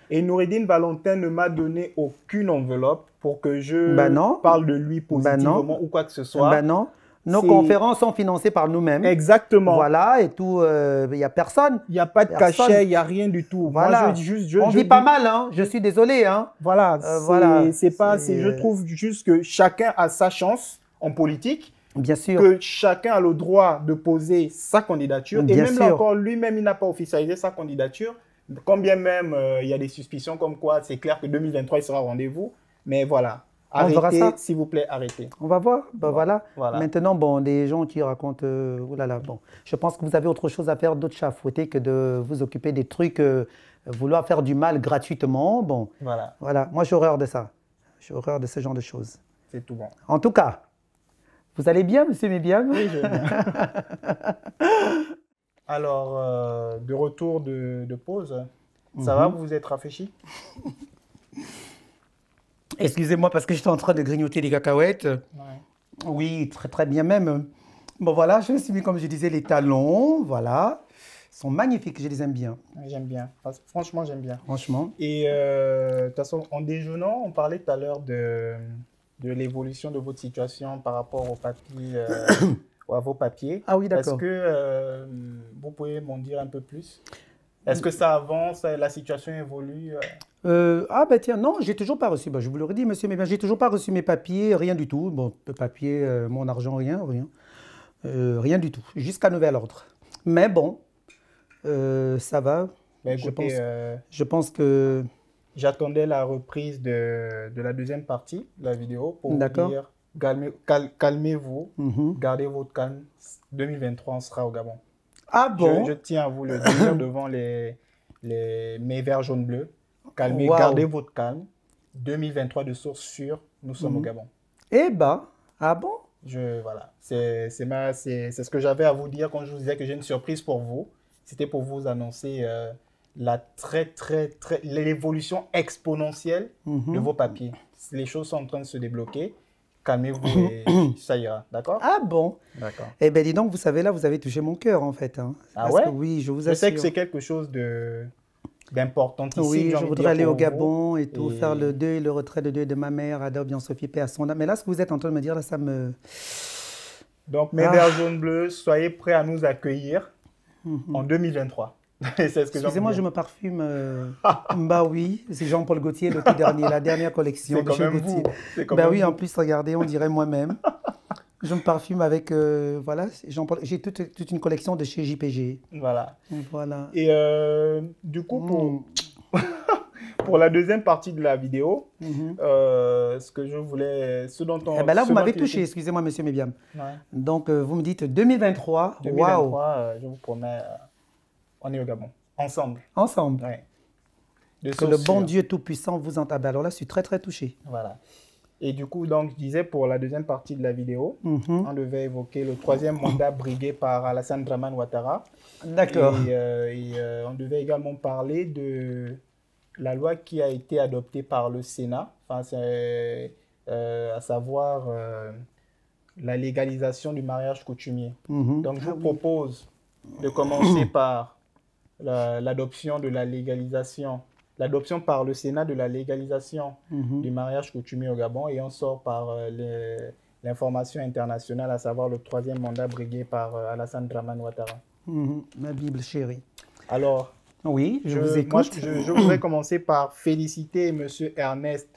Et Noureddine Valentin ne m'a donné aucune enveloppe pour que je parle de lui positivement ou quoi que ce soit. Non. Nos conférences sont financées par nous-mêmes. Exactement. Voilà, et tout, il n'y a personne. Il n'y a pas de cachet, il n'y a rien du tout. Voilà. Moi, on dit pas mal, hein. Je suis désolé. Hein. Voilà, je trouve juste que chacun a sa chance en politique. Bien sûr. que chacun a le droit de poser sa candidature. Bien Et même là sûr. encore, lui-même, il n'a pas officialisé sa candidature. Quand bien même il y a des suspicions comme quoi c'est clair que 2023, il sera au rendez-vous. Mais voilà, On verra arrêtez, ça. s'il vous plaît, arrêtez. On va voir. Ben Bon, voilà. voilà. Maintenant, bon, des gens qui racontent. Oh là là, bon. Je pense que vous avez autre chose à faire d'autre chats à fouetter que de vous occuper des trucs, vouloir faire du mal gratuitement. Bon, Voilà, voilà. Moi, j'ai horreur de ça. J'ai horreur de ce genre de choses. c'est tout bon. En tout cas, vous allez bien, monsieur Mébiam? Oui, je vais bien. Alors, de retour de pause, ça va, vous vous êtes rafraîchi? Excusez-moi parce que j'étais en train de grignoter des cacahuètes. Ouais. Oui, très très bien même. Bon voilà, je me suis mis, comme je disais, les talons. Voilà. Ils sont magnifiques, je les aime bien, Ouais, j'aime bien. Franchement, j'aime bien. franchement. Et de toute façon, en déjeunant, on parlait tout à l'heure de l'évolution de votre situation par rapport aux papiers, à vos papiers. Ah oui, Est-ce d'accord. que vous pouvez m'en dire un peu plus? Est-ce que ça avance, la situation évolue? Ah ben tiens, non, j'ai toujours pas reçu. Ben, je vous l'aurais dit, monsieur, mais ben, j'ai toujours pas reçu mes papiers, rien du tout. Bon, le papier, mon argent, rien, rien. Rien du tout, jusqu'à nouvel ordre. Mais bon, ça va. Ben, Je écoutez, pense, je pense que... j'attendais la reprise de la deuxième partie de la vidéo pour vous D'accord. dire calmez-vous, Mhm. gardez votre calme. 2023, on sera au Gabon. Ah bon? Je tiens à vous le dire devant mes verts jaunes bleus. Calmez, Waouh. gardez votre calme. 2023 de source sûre, nous sommes au Gabon. Eh ben, ah bon? Voilà, c'est ce que j'avais à vous dire quand je vous disais que j'ai une surprise pour vous. C'était pour vous annoncer l'évolution exponentielle de vos papiers. Les choses sont en train de se débloquer. Calmez-vous et ça ira, d'accord? Ah bon? D'accord. Eh ben dis donc, vous savez, là, vous avez touché mon cœur, en fait. Hein. Ah Parce ouais? que oui, je vous Je sais que assure. c'est quelque chose d'importantissime, Oui, j'ai je envie de voudrais dire, aller pour au vous. Gabon et tout, Et faire le deuil, le retrait de deuil de ma mère, Ada bien Sophie, paix à son âme. Mais là, ce que vous êtes en train de me dire, là, ça me... donc, mes Ah. verts jaunes bleus, soyez prêts à nous accueillir en 2023. C'est ce que j'ai envie de Excusez-moi, je dire. me parfume. Bah oui, c'est Jean-Paul Gaultier, le tout dernier, la dernière collection C'est de quand chez même Gaultier. vous. C'est quand Bah même oui, vous. en plus, regardez, on dirait moi-même. Je me parfume avec, voilà, Jean-Paul. J'ai toute une collection de chez JPG. Voilà. Voilà. Et du coup, Mm. pour la deuxième partie de la vidéo, Mhm. ce que je voulais, ce dont on... Eh ben là, ce vous m'avez dont il touché, était- excusez-moi, monsieur Mébiam. Ouais. Donc, vous me dites 2023, waouh, 2023, je vous promets, on est au Gabon. Ensemble. ensemble. Ouais. De Que le source bon sûre. Dieu Tout-Puissant vous entende. Ah ben alors là, je suis très, très touché. Voilà. Et du coup, donc, je disais, pour la deuxième partie de la vidéo, Mhm. on devait évoquer le troisième mandat brigué par Alassane Dramane Ouattara. D'accord. Et on devait également parler de la loi qui a été adoptée par le Sénat, enfin, à savoir la légalisation du mariage coutumier. Mhm. Donc, je Ah vous oui. propose de commencer par l'adoption de l'adoption par le Sénat de la légalisation Mhm. du mariage coutumier au Gabon, et on sort par l'information internationale, à savoir le troisième mandat brigué par Alassane Dramane Ouattara. Mhm. Ma Bible chérie. Alors, Oui, je vous moi, écoute. je voudrais commencer par féliciter M. Ernest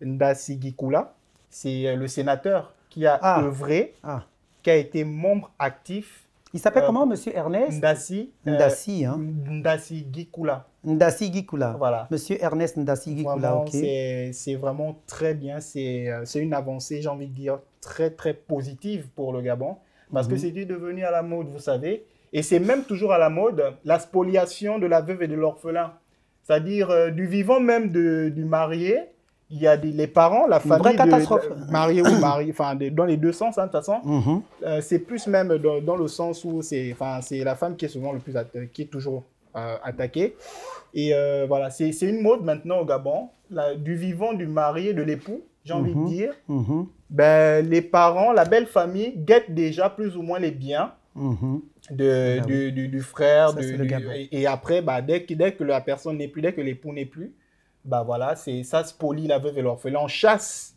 Ndasigikula. C'est le sénateur qui a Ah. œuvré, Ah. qui a été membre actif. Il s'appelle comment, monsieur Ernest? Ndassi, hein? Ndasigikula. Ndassi Gikula. Voilà. Monsieur Ernest Ndassi Gikula, Vraiment, ok. c'est vraiment très bien. C'est une avancée, j'ai envie de dire, très, très positive pour le Gabon. Parce que c'est devenu à la mode, vous savez. Et c'est même toujours à la mode, la spoliation de la veuve et de l'orphelin. C'est-à-dire, du vivant même du marié, il y a les parents, la vraie famille catastrophe. marié ou marié, enfin, dans les deux sens, hein, de toute façon. Mhm. C'est plus même dans le sens où c'est la femme qui est souvent qui est toujours attaquée. Et voilà, c'est une mode maintenant au Gabon, du vivant, du marié, de l'époux, j'ai envie de dire. Mhm. Ben, les parents, la belle famille guettent déjà plus ou moins les biens Mhm. du frère. Ça, c'est le Gabon. Et après, bah, dès que la personne n'est plus, dès que l'époux n'est plus, bah voilà, ça spolie la veuve et l'orphelin. On chasse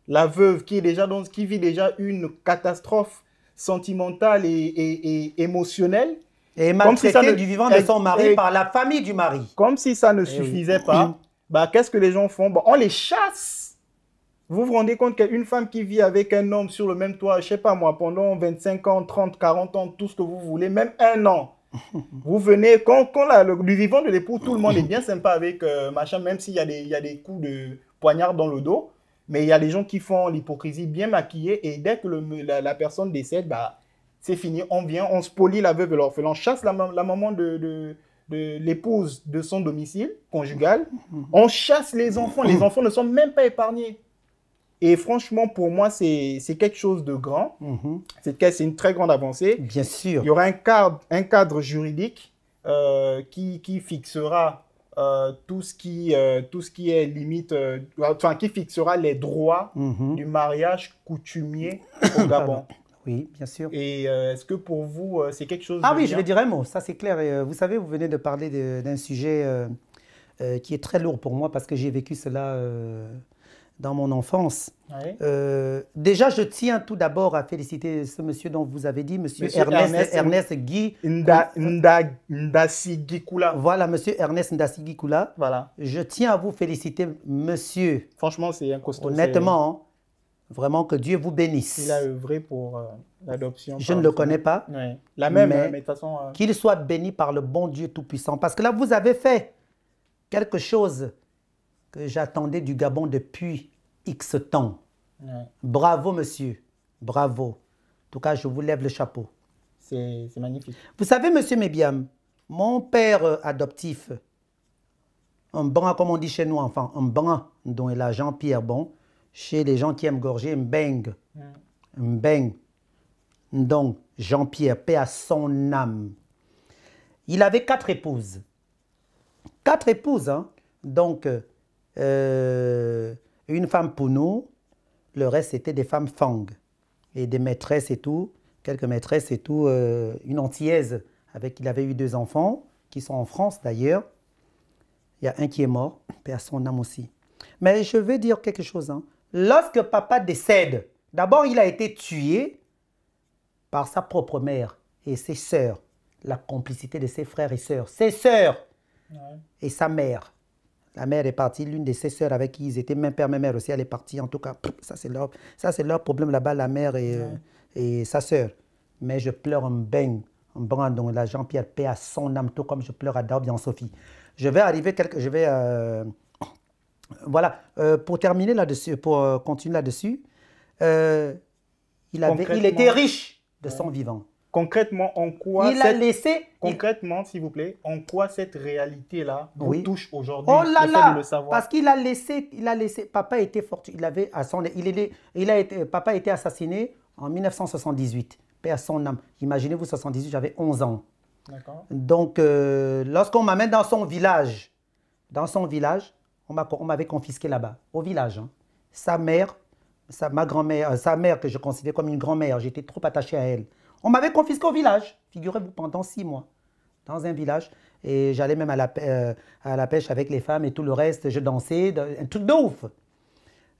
la veuve qui vit déjà une catastrophe sentimentale et émotionnelle. Et Comme si ça maltraité ne- du vivant de son mari par la famille du mari. Comme si ça ne oui. suffisait pas, bah, qu'est-ce que les gens font? Bah, on les chasse Vous vous rendez compte qu'une femme qui vit avec un homme sur le même toit, je sais pas moi, pendant 25 ans, 30, 40 ans, tout ce que vous voulez, même un an, vous venez, le vivant de l'époux, tout le monde est bien sympa avec machin, même s'il y il y a des coups de poignard dans le dos, mais il y a des gens qui font l'hypocrisie bien maquillée et dès que la personne décède, bah, c'est fini, on vient, on spolie la veuve et l'orphelin, on chasse la maman de l'épouse de son domicile conjugal, on chasse les enfants ne sont même pas épargnés. Et franchement, pour moi, c'est quelque chose de grand. C'est une très grande avancée. Bien sûr. Il y aura un cadre juridique qui fixera tout ce qui est limite, enfin, qui fixera les droits du mariage coutumier au Gabon. Oui, bien sûr. Et est-ce que pour vous, c'est quelque chose Ah de oui, bien? je vais dire un mot, ça c'est clair. Et, vous savez, vous venez de parler d'un sujet qui est très lourd pour moi parce que j'ai vécu cela dans mon enfance. Oui. Déjà, je tiens tout d'abord à féliciter ce monsieur dont vous avez dit, monsieur Ernest Guy. Ndassi Gikula. Voilà, monsieur Ernest Ndassi Gikula. Voilà. Je tiens à vous féliciter, monsieur. Franchement, c'est un costaud. Honnêtement, hein, vraiment que Dieu vous bénisse. Il a œuvré pour l'adoption. Je ne le connais pas. Oui. La même, mais mais de toute façon... qu'il soit béni par le bon Dieu Tout-Puissant. Parce que là, vous avez fait quelque chose que j'attendais du Gabon depuis X temps. Ouais. Bravo, monsieur. Bravo. En tout cas, je vous lève le chapeau. C'est magnifique. Vous savez, monsieur Mébiam, mon père adoptif, un brin, comme on dit chez nous, enfin, un brin, dont il a Jean-Pierre Bon, chez les gens qui aiment gorger, Mbeng. Mbeng. Donc, Jean-Pierre, paix à son âme. Il avait 4 épouses. 4 épouses, hein. Donc, une femme pour nous, le reste c'était des femmes Fang et des maîtresses et tout, quelques maîtresses et tout, une antillaise avec qui il avait eu 2 enfants, qui sont en France d'ailleurs. Il y a un qui est mort, paix à son âme aussi. Mais je veux dire quelque chose. Hein. Lorsque papa décède, d'abord il a été tué par sa propre mère et ses sœurs, la complicité de ses frères et sœurs, ses sœurs et sa mère. La mère est partie, l'une de ses sœurs avec qui ils étaient, même père, même mère aussi, elle est partie. En tout cas, ça c'est leur problème là-bas, la mère et sa sœur. Mais je pleure un brin dont la Jean-Pierre paix à son âme, tout comme je pleure à Darby en Sophie. Je vais arriver, voilà, pour terminer là-dessus, pour continuer là-dessus, il était riche de son vivant. Concrètement, en quoi concrètement, s'il vous plaît, en quoi cette réalité-là vous touche aujourd'hui? Oh là là, parce qu'il a laissé, papa était fort, papa a été assassiné en 1978, paix à son âme. Imaginez-vous, 78, j'avais 11 ans. Donc, lorsqu'on m'amène dans son village, on m'avait confisqué là-bas, au village. Hein. Sa mère, ma grand-mère, sa mère que je considérais comme une grand-mère, j'étais trop attaché à elle. On m'avait confisqué au village, figurez-vous, pendant 6 mois, dans un village. Et j'allais même à la pêche avec les femmes et tout le reste, je dansais, un truc de ouf.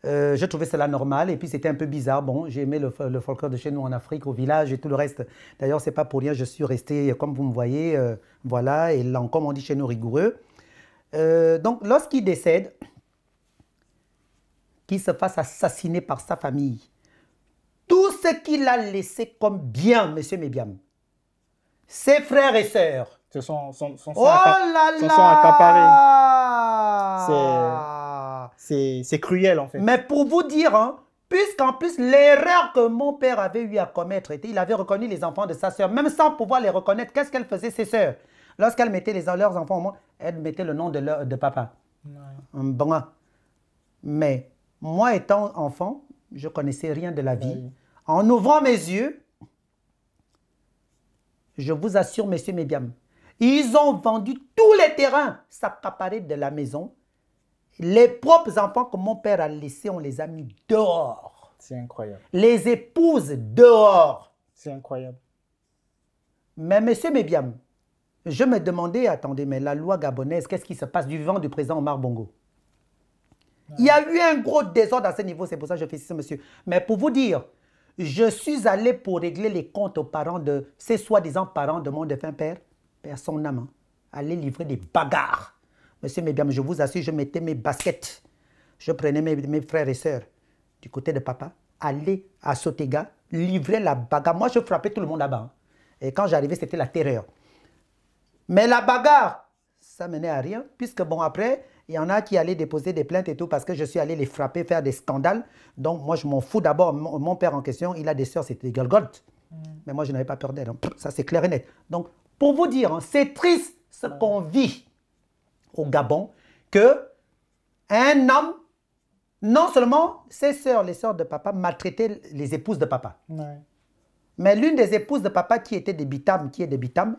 Je trouvais cela normal et puis c'était un peu bizarre. Bon, j'ai aimé le folklore de chez nous en Afrique, au village et tout le reste. D'ailleurs, c'est pas pour rien, je suis resté, comme vous me voyez, voilà, et là, comme on dit chez nous, rigoureux. Donc, lorsqu'il décède, qu'il se fasse assassiner par sa famille, tout ce qu'il a laissé comme bien, monsieur Mébiam, ses frères et sœurs, se sont accaparés. C'est cruel en fait. Mais pour vous dire, hein, puisqu'en plus l'erreur que mon père avait eu à commettre était, il avait reconnu les enfants de sa sœur, même sans pouvoir les reconnaître, qu'est-ce qu'elle faisait ses sœurs? Lorsqu'elle mettait leurs enfants au monde, elle mettait le nom de papa. Bon. Mais moi étant enfant, je ne connaissais rien de la vie. Oui. En ouvrant mes yeux, je vous assure, messieurs Mébiam, ils ont vendu tous les terrains, s'accaparer de la maison. Les propres enfants que mon père a laissés, on les a mis dehors. C'est incroyable. Les épouses dehors. C'est incroyable. Mais monsieur Mébiam, je me demandais, attendez, mais la loi gabonaise, qu'est-ce qui se passe du vivant du président Omar Bongo? Il y a eu un gros désordre à ce niveau, c'est pour ça que je félicite ce monsieur. Mais pour vous dire, je suis allé pour régler les comptes aux parents de ces soi-disant parents de mon défunt père, père son âme, hein, aller livrer des bagarres. Monsieur Mébiam, je vous assure, je mettais mes baskets, je prenais mes frères et sœurs, du côté de papa, aller à Sotega, livrer la bagarre. Moi, je frappais tout le monde là-bas. Hein. Et quand j'arrivais, c'était la terreur. Mais la bagarre, ça menait à rien, puisque bon, après, il y en a qui allaient déposer des plaintes et tout parce que je suis allé les frapper, faire des scandales. Donc, moi, je m'en fous d'abord. Mon père en question, il a des sœurs, c'était des Golgoth. Mais moi, je n'avais pas peur d'elle. Hein. Ça, c'est clair et net. Donc, pour vous dire, hein, c'est triste ce qu'on vit au Gabon, que un homme, non seulement ses sœurs, les sœurs de papa, maltraitaient les épouses de papa. Ouais. Mais l'une des épouses de papa qui était de Bitam,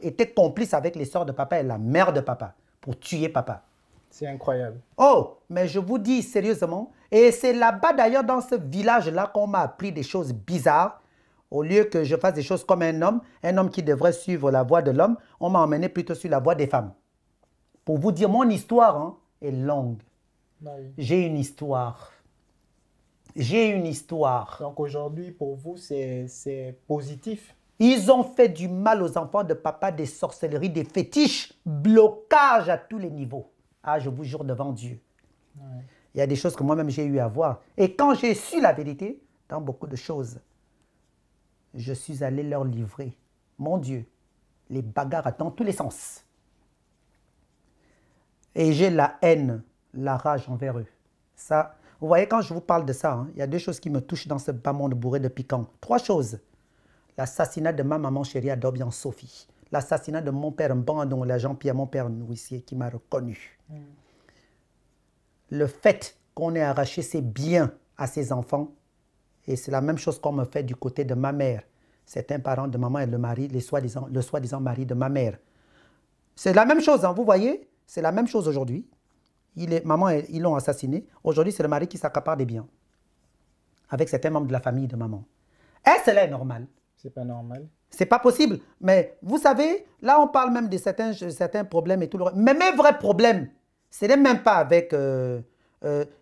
était complice avec les sœurs de papa et la mère de papa pour tuer papa. C'est incroyable. Oh, mais je vous dis sérieusement, et c'est là-bas d'ailleurs dans ce village-là qu'on m'a appris des choses bizarres. Au lieu que je fasse des choses comme un homme qui devrait suivre la voie de l'homme, on m'a emmené plutôt sur la voie des femmes. Pour vous dire, mon histoire hein, est longue. Oui. J'ai une histoire. J'ai une histoire. Donc aujourd'hui, pour vous, c'est positif. Ils ont fait du mal aux enfants de papa, des sorcelleries, des fétiches, blocage à tous les niveaux. Ah, je vous jure devant Dieu. Ouais. Il y a des choses que moi-même j'ai eu à voir. Et quand j'ai su la vérité, dans beaucoup de choses, je suis allé leur livrer, mon Dieu, les bagarres dans tous les sens. Et j'ai la haine, la rage envers eux. Ça, vous voyez, quand je vous parle de ça, hein, il y a deux choses qui me touchent dans ce bas monde bourré de piquant. Trois choses. L'assassinat de ma maman chérie Adobian Sophie. L'assassinat de mon père Mbandon, l'agent Pierre, mon père nourricier, qui m'a reconnu. Le fait qu'on ait arraché ses biens à ses enfants, et c'est la même chose qu'on me fait du côté de ma mère. C'est un parent de maman et le mari, le soi-disant mari de ma mère. C'est la même chose, hein, vous voyez? C'est la même chose aujourd'hui. Maman, ils l'ont assassiné. Aujourd'hui, c'est le mari qui s'accapare des biens. Avec certains membres de la famille de maman. Est-ce là est normal? C'est pas normal. C'est pas possible. Mais vous savez, là, on parle même de certains problèmes et tout le reste. Mais mes vrais problèmes, ce n'est même pas avec... vous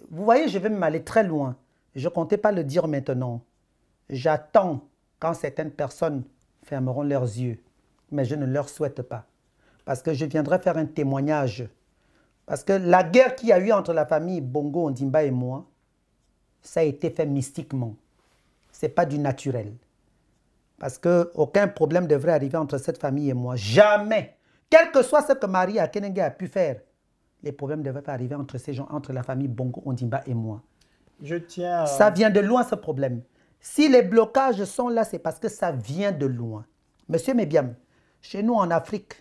voyez, je vais m'aller très loin. Je ne comptais pas le dire maintenant. J'attends quand certaines personnes fermeront leurs yeux. Mais je ne leur souhaite pas. Parce que je viendrai faire un témoignage. Parce que la guerre qu'il y a eu entre la famille Bongo, Ondimba et moi, ça a été fait mystiquement. Ce n'est pas du naturel. Parce qu'aucun problème devrait arriver entre cette famille et moi. Jamais. Quel que soit ce que Marie Akenenge a pu faire, les problèmes ne devraient pas arriver entre ces gens, entre la famille Bongo, Ondimba et moi. Je tiens... Ça vient de loin, ce problème. Si les blocages sont là, c'est parce que ça vient de loin. Monsieur Mébiam, chez nous en Afrique,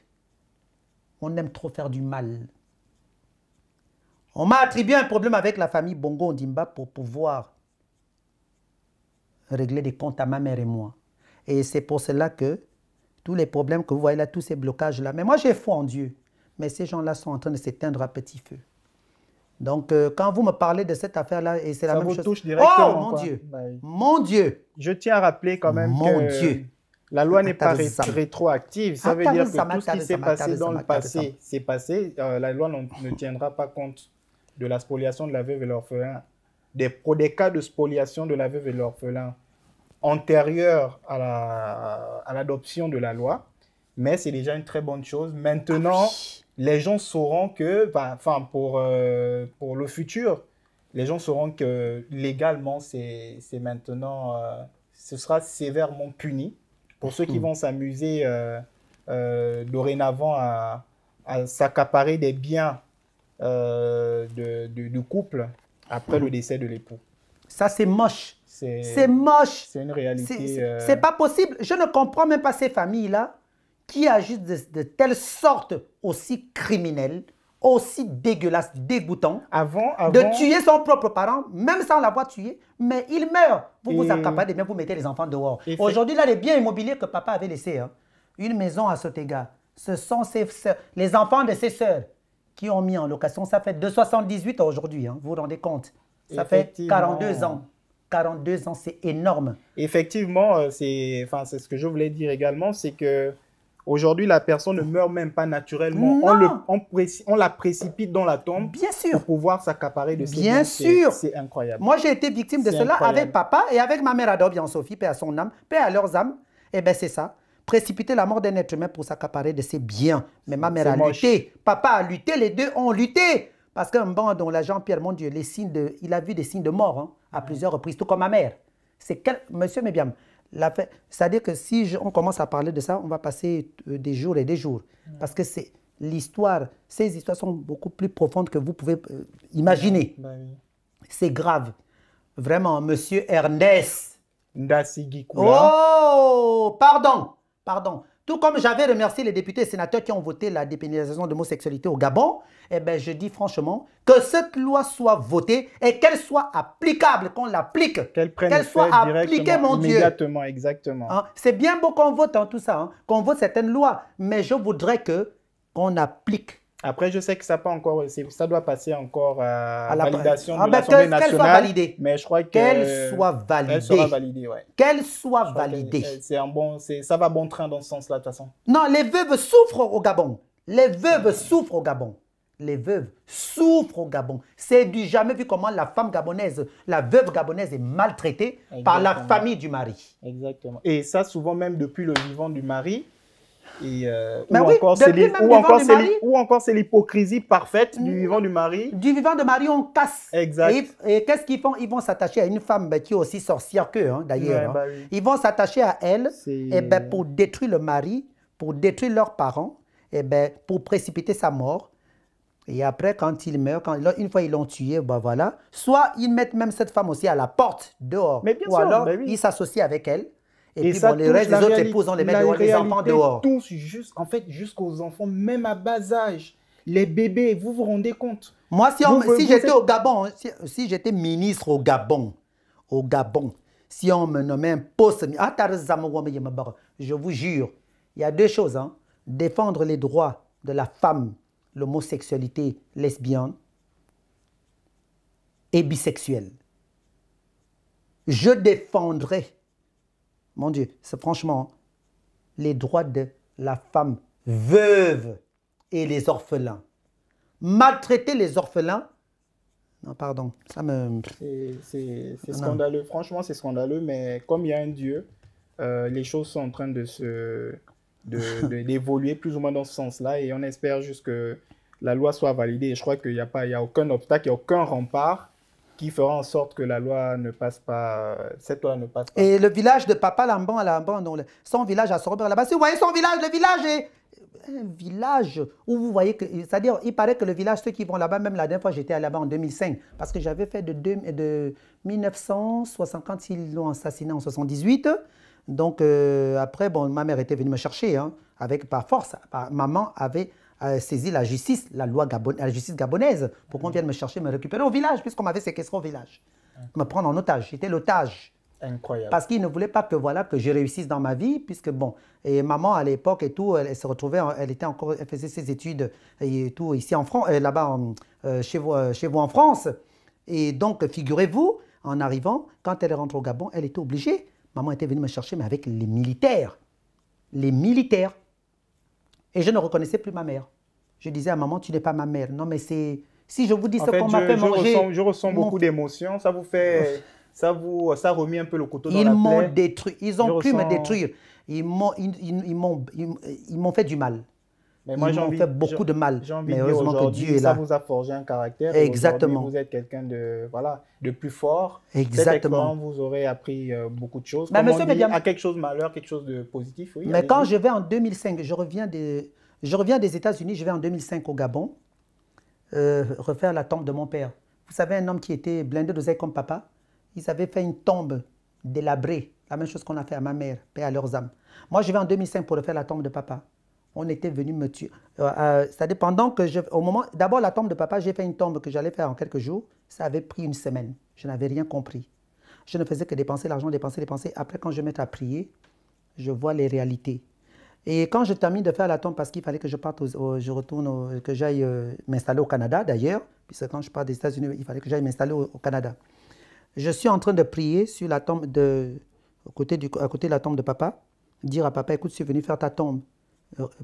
on aime trop faire du mal. On m'a attribué un problème avec la famille Bongo Ondimba pour pouvoir régler des comptes à ma mère et moi. Et c'est pour cela que tous les problèmes que vous voyez là, tous ces blocages-là, mais moi j'ai foi en Dieu. Mais ces gens-là sont en train de s'éteindre à petit feu. Donc, quand vous me parlez de cette affaire-là, et c'est la même chose... Ça vous touche directement. Oh, mon quoi. Dieu! Ouais. Mon Dieu! Je tiens à rappeler quand même que la loi n'est pas rétroactive. Ça veut dire que tout ce qui s'est passé dans le passé, c'est passé. La loi ne tiendra pas compte de la spoliation de la veuve et l'orphelin, des cas de spoliation de la veuve et l'orphelin antérieurs à l'adoption de la loi. Mais c'est déjà une très bonne chose. Maintenant, les gens sauront que, enfin, pour le futur, les gens sauront que légalement, c'est maintenant, ce sera sévèrement puni. Pour ceux qui vont s'amuser dorénavant à s'accaparer des biens du couple après le décès de l'époux. Ça, c'est moche. C'est moche. C'est une réalité. C'est pas possible. Je ne comprends même pas ces familles-là qui agissent de telle sorte aussi criminelle, aussi dégueulasse, dégoûtant, de tuer son propre parent, même sans l'avoir tué, mais il meurt. Vous vous accaparez des biens, vous mettez les enfants dehors. Aujourd'hui, là, les biens immobiliers que papa avait laissés, hein, une maison à Sotega, ce sont les enfants de ses sœurs qui ont mis en location. Ça fait de 78 ans aujourd'hui, hein, vous vous rendez compte? Ça fait 42 ans. 42 ans, c'est énorme. Effectivement, c'est ce que je voulais dire également, c'est que aujourd'hui, la personne ne meurt même pas naturellement. On la précipite dans la tombe. Bien sûr. Pour pouvoir s'accaparer de ses biens. Bien sûr. C'est incroyable. Moi, j'ai été victime de cela avec papa et avec ma mère Adobian Sophie, paix à son âme, paix à leurs âmes. Eh bien, c'est ça. Précipiter la mort d'un être humain pour s'accaparer de ses biens. Mais ma mère a lutté. Papa a lutté. Les deux ont lutté Parce qu'un banc dont l'agent Pierre, mon Dieu, il a vu des signes de mort hein, à plusieurs reprises, tout comme ma mère. Monsieur Mébiam, c'est-à-dire que si on commence à parler de ça, on va passer des jours et des jours. Parce que c'est l'histoire, ces histoires sont beaucoup plus profondes que vous pouvez imaginer. Oui. C'est grave. Vraiment, monsieur Ernest. Oh, pardon. Tout comme j'avais remercié les députés et sénateurs qui ont voté la dépénalisation de l'homosexualité au Gabon, eh bien, je dis franchement que cette loi soit votée et qu'elle soit applicable, qu'on l'applique. Qu'elle soit appliquée, mon Dieu. Immédiatement, exactement. Hein? C'est bien beau qu'on vote tout ça, hein, qu'on vote certaines lois, mais je voudrais qu'on applique. Après, je sais que ça doit passer encore à la validation de l'Assemblée nationale. Qu'elle soit validée. Mais je crois qu'elle soit validée. Elle sera validée, ouais. Qu'elle soit validée. Ça va bon train dans ce sens-là, de toute façon. Non, les veuves souffrent au Gabon. Les veuves souffrent au Gabon. Les veuves souffrent au Gabon. C'est du jamais vu comment la femme gabonaise, la veuve gabonaise est maltraitée par la famille du mari. Exactement. Et ça, souvent même depuis le vivant du mari. Et, ou encore c'est l'hypocrisie parfaite du vivant du mari. Du vivant du mari, on casse. Exact. Et qu'est-ce qu'ils font? Ils vont s'attacher à une femme qui est aussi sorcière qu'eux, hein, d'ailleurs. Ouais, oui. Ils vont s'attacher à elle pour détruire le mari, pour détruire leurs parents, pour précipiter sa mort. Et après, quand il meurt, une fois ils l'ont tué, voilà. Soit ils mettent même cette femme aussi à la porte, dehors. Mais bien ou sûr, alors, oui. ils s'associent avec elle. Et puis, ça les restes des autres épouses, on les met dehors, les enfants dehors. En fait, jusqu'aux enfants, même à bas âge. Les bébés, vous vous rendez compte? Moi, si j'étais au Gabon, si j'étais ministre au Gabon, si on me nommait un poste, je vous jure, il y a deux choses. Hein. Défendre les droits de la femme, l'homosexualité lesbienne et bisexuelle. Je défendrai, mon Dieu, c'est franchement les droits de la femme veuve et les orphelins. Maltraiter les orphelins, non, pardon, ça me... C'est scandaleux, franchement c'est scandaleux, mais comme il y a un Dieu, les choses sont en train d'évoluer plus ou moins dans ce sens-là et on espère juste que la loi soit validée. Et je crois qu'il n'y a aucun obstacle, il n'y a aucun rempart qui fera en sorte que la loi ne passe pas, cette loi ne passe pas. Et le village de Papa Lamban, son village à Sorobert, là-bas, si vous voyez son village, le village est un village où vous voyez que, c'est-à-dire, il paraît que le village, ceux qui vont là-bas, même la dernière fois, j'étais là-bas en 2005, parce que j'avais fait de 1960, quand ils l'ont assassiné en 78. Donc, après, bon, ma mère était venue me chercher, hein, par force. Maman avait saisi la justice, la justice gabonaise, pour qu'on vienne me chercher, me récupérer au village, puisqu'on m'avait séquestré au village. Me prendre en otage. J'étais l'otage. Incroyable. Parce qu'ils ne voulaient pas que, que je réussisse dans ma vie, puisque, bon, et maman, à l'époque et tout, elle se retrouvait, elle faisait ses études et tout, ici en France, là-bas, chez vous en France. Et donc, figurez-vous, en arrivant, quand elle rentre au Gabon, elle était obligée. Maman était venue me chercher, mais avec les militaires. Les militaires. Et je ne reconnaissais plus ma mère. Je disais à maman, tu n'es pas ma mère. Non, mais c'est... Si je vous dis ce qu'on m'a fait manger... Je ressens beaucoup d'émotions. Ça vous fait... Ça remet un peu le couteau dans la plaie. Ils m'ont détruit. Ils ont pu me détruire. Ils m'ont fait du mal. Mais moi, ils m'ont fait beaucoup de mal. Mais heureusement que Dieu est là. Ça vous a forgé un caractère. Exactement. Vous êtes quelqu'un de plus fort. Exactement. Vous aurez appris beaucoup de choses. Mais comme monsieur on dit, à quelque chose de malheur, quelque chose de positif. Oui, mais quand je vais en 2005, je reviens des États-Unis, je vais en 2005 au Gabon, refaire la tombe de mon père. Vous savez, un homme qui était blindé d'oseille comme papa, ils avaient fait une tombe délabrée, la même chose qu'on a fait à ma mère, paix à leurs âmes. Moi, je vais en 2005 pour refaire la tombe de papa. On était venu me tuer. C'est-à-dire, pendant que d'abord, la tombe de papa, j'ai fait une tombe que j'allais faire en quelques jours. Ça avait pris une semaine. Je n'avais rien compris. Je ne faisais que dépenser l'argent, dépenser. Après, quand je me mets à prier, je vois les réalités. Et quand je termine de faire la tombe, parce qu'il fallait que je parte, que j'aille m'installer au Canada d'ailleurs, puisque quand je pars des États-Unis, il fallait que j'aille m'installer au Canada. Je suis en train de prier sur la tombe à côté de la tombe de papa, dire à papa, écoute, je suis venu faire ta tombe,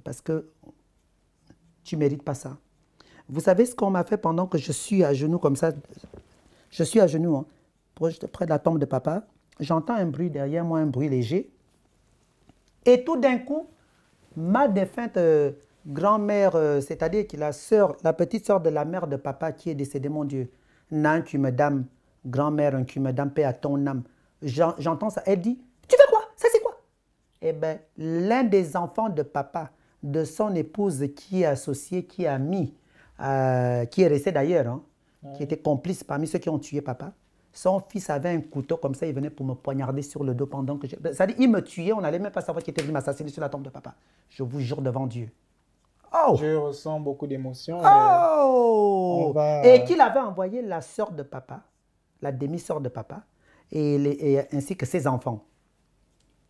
parce que tu ne mérites pas ça. Vous savez ce qu'on m'a fait pendant que je suis à genoux comme ça? Je suis à genoux, hein, près de la tombe de papa. J'entends un bruit derrière moi, un bruit léger. Et tout d'un coup, ma défunte grand-mère, c'est-à-dire que la petite sœur de la mère de papa qui est décédée, mon Dieu, nan tu me dames, grand-mère, tu me dames, paix à ton âme. J'entends ça, elle dit, tu fais quoi? Ça c'est quoi? Eh bien, l'un des enfants de papa, de son épouse qui est associé, qui est ami, qui est resté d'ailleurs, hein, qui était complice parmi ceux qui ont tué papa. Son fils avait un couteau comme ça, il venait pour me poignarder sur le dos pendant que c'est-à-dire, il me tuait, on n'allait même pas savoir qu'il était venu m'assassiner sur la tombe de papa. Je vous jure devant Dieu. Oh! Je ressens beaucoup d'émotions. Oh! Et qu'il avait envoyé la sœur de papa, la demi-sœur de papa, ainsi que ses enfants.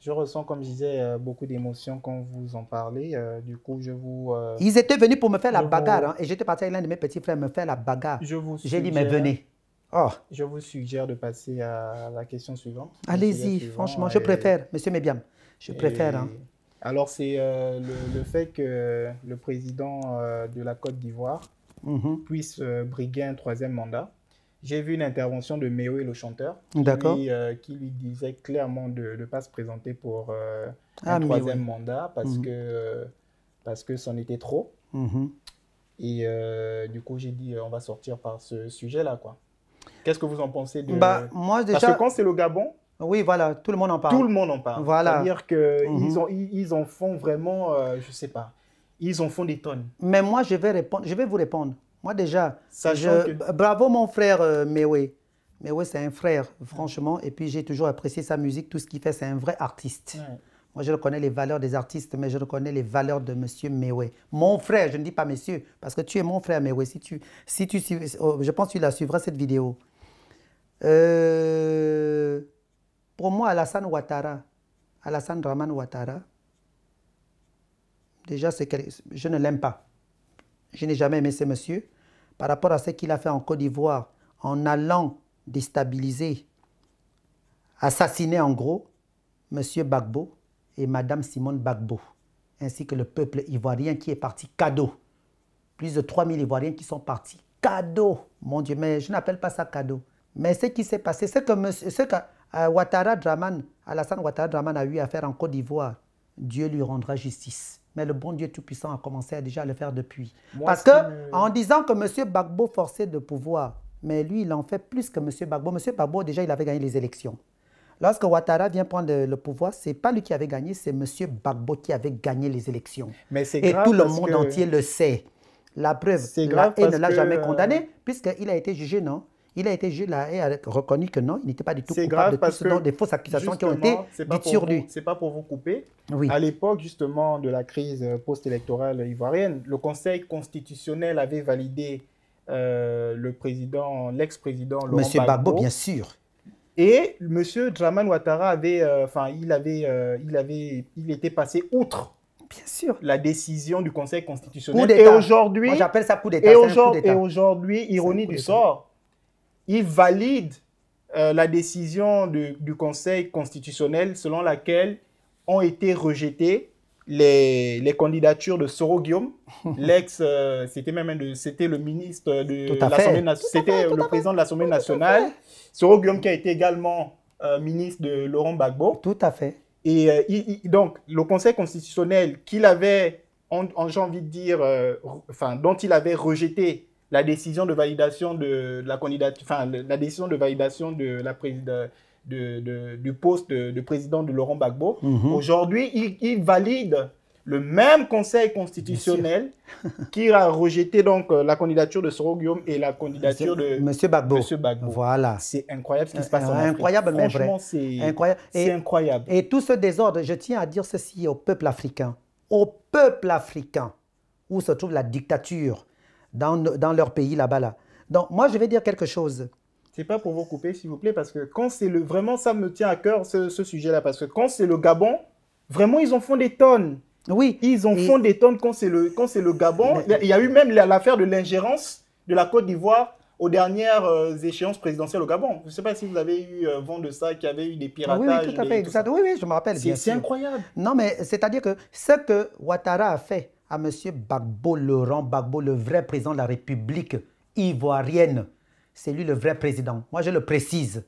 Je ressens, comme je disais, beaucoup d'émotions quand vous en parlez. Du coup, je vous... Ils étaient venus pour me faire la bagarre. Hein, et j'étais parti avec l'un de mes petits frères me faire la bagarre. J'ai dit, mais venez. Oh. Je vous suggère de passer à la question suivante. Allez-y, franchement, je préfère, monsieur Mébiam. Je préfère. Hein. Alors, c'est le fait que le président de la Côte d'Ivoire puisse briguer un 3e mandat. J'ai vu une intervention de Méoué, le chanteur, qui lui disait clairement de ne pas se présenter pour un 3e mandat parce que c'en était trop. Et du coup, j'ai dit, on va sortir par ce sujet-là, quoi. Qu'est-ce que vous en pensez de... moi, déjà... Parce que quand c'est le Gabon... Oui, voilà, tout le monde en parle. Tout le monde en parle. Voilà. C'est-à-dire qu'ils en font vraiment, je ne sais pas, ils en font des tonnes. Mais moi, je vais vous répondre. Moi, déjà, bravo mon frère Méoué. Méoué, c'est un frère, franchement. Et puis, j'ai toujours apprécié sa musique. Tout ce qu'il fait, c'est un vrai artiste. Ouais. Moi, je reconnais les valeurs des artistes, mais je reconnais les valeurs de monsieur Méoué. Mon frère, je ne dis pas monsieur, parce que tu es mon frère Méoué. Je pense que tu la suivras, cette vidéo. Pour moi, Alassane Dramane Ouattara, déjà, je ne l'aime pas. Je n'ai jamais aimé ce monsieur. Par rapport à ce qu'il a fait en Côte d'Ivoire, en allant déstabiliser, assassiner en gros, monsieur Gbagbo et madame Simone Gbagbo, ainsi que le peuple ivoirien qui est parti cadeau. Plus de 3000 Ivoiriens qui sont partis cadeau. Mon Dieu, mais je n'appelle pas ça cadeau. Mais ce qui s'est passé, c'est que Alassane Ouattara Dramane a eu à faire en Côte d'Ivoire, Dieu lui rendra justice. Mais le bon Dieu Tout-Puissant a commencé déjà à le faire depuis. Parce qu'en disant que M. Gbagbo forçait de pouvoir, mais lui, il en fait plus que M. Gbagbo. M. Gbagbo, déjà, il avait gagné les élections. Lorsque Ouattara vient prendre le pouvoir, ce n'est pas lui qui avait gagné, c'est M. Gbagbo qui avait gagné les élections. Mais et tout le monde entier le sait. La preuve, la haie ne l'a jamais condamné, puisqu'il a été jugé, non? Il a été jugé, la haie a reconnu que non, il n'était pas du tout coupable de tout ce dont des fausses accusations qui ont été dites sur lui. C'est pas pour vous couper. Oui. À l'époque, justement, de la crise post-électorale ivoirienne, le Conseil constitutionnel avait validé l'ex-président Laurent Monsieur Gbagbo, bien sûr. Et M. Dramane Ouattara il était passé outre. Bien sûr. La décision du Conseil constitutionnel. Coup d'État. Et aujourd'hui, moi j'appelle ça coup d'État. Et aujourd'hui, ironie du sort, il valide la décision du Conseil constitutionnel selon laquelle ont été rejetées les candidatures de Soro Guillaume, c'était le ministre de l'Assemblée nationale, c'était le président de l'Assemblée nationale, Soro Guillaume qui a été également ministre de Laurent Gbagbo. Tout à fait. Et donc, le Conseil constitutionnel qu'il avait, j'ai envie de dire, dont il avait rejeté la décision de validation de la candidature, la décision de validation du poste de président de Laurent Gbagbo. Aujourd'hui, il valide le même Conseil constitutionnel qui a rejeté donc la candidature de Soro Guillaume et la candidature de Monsieur Gbagbo. Voilà. C'est incroyable ce qui se passe en Afrique. Incroyable, mais vrai. Franchement, c'est incroyable. Et tout ce désordre, je tiens à dire ceci au peuple africain. Au peuple africain, où se trouve la dictature dans leur pays là-bas. Là. Donc, moi, je vais dire quelque chose. C'est pas pour vous couper, s'il vous plaît, parce que quand c'est vraiment, ça me tient à cœur, ce sujet-là, parce que quand c'est le Gabon, vraiment, ils en font des tonnes. Oui. Ils en font des tonnes quand c'est le Gabon. Il y a eu même l'affaire de l'ingérence de la Côte d'Ivoire aux dernières échéances présidentielles au Gabon. Je ne sais pas si vous avez eu vent de ça, qu'il y avait eu des piratages. Oui, tout à fait. Oui, je me rappelle. C'est incroyable. Non, mais c'est-à-dire que ce que Ouattara a fait à M. Gbagbo, Laurent Gbagbo, le vrai président de la République ivoirienne, c'est lui le vrai président. Moi, je le précise.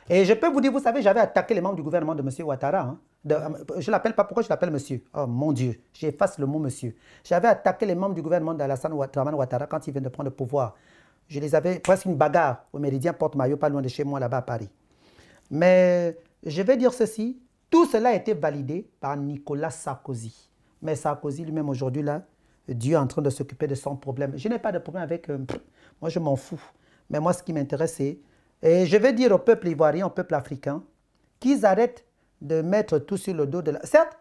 Et je peux vous dire, vous savez, j'avais attaqué les membres du gouvernement de M. Ouattara. Hein. Je ne l'appelle pas, pourquoi je l'appelle monsieur? Oh mon Dieu, j'efface le mot monsieur. J'avais attaqué les membres du gouvernement d'Alassane Dramane Ouattara quand ils viennent de prendre le pouvoir. Je les avais, presque une bagarre au Méridien Porte-Maillot, pas loin de chez moi, là-bas à Paris. Mais je vais dire ceci, tout cela a été validé par Nicolas Sarkozy. Mais Sarkozy lui-même aujourd'hui, là, Dieu est en train de s'occuper de son problème. Je n'ai pas de problème avec... moi, je m'en fous. Mais moi, ce qui m'intéresse, c'est... Et je vais dire au peuple ivoirien, au peuple africain, qu'ils arrêtent de mettre tout sur le dos de la... Certes,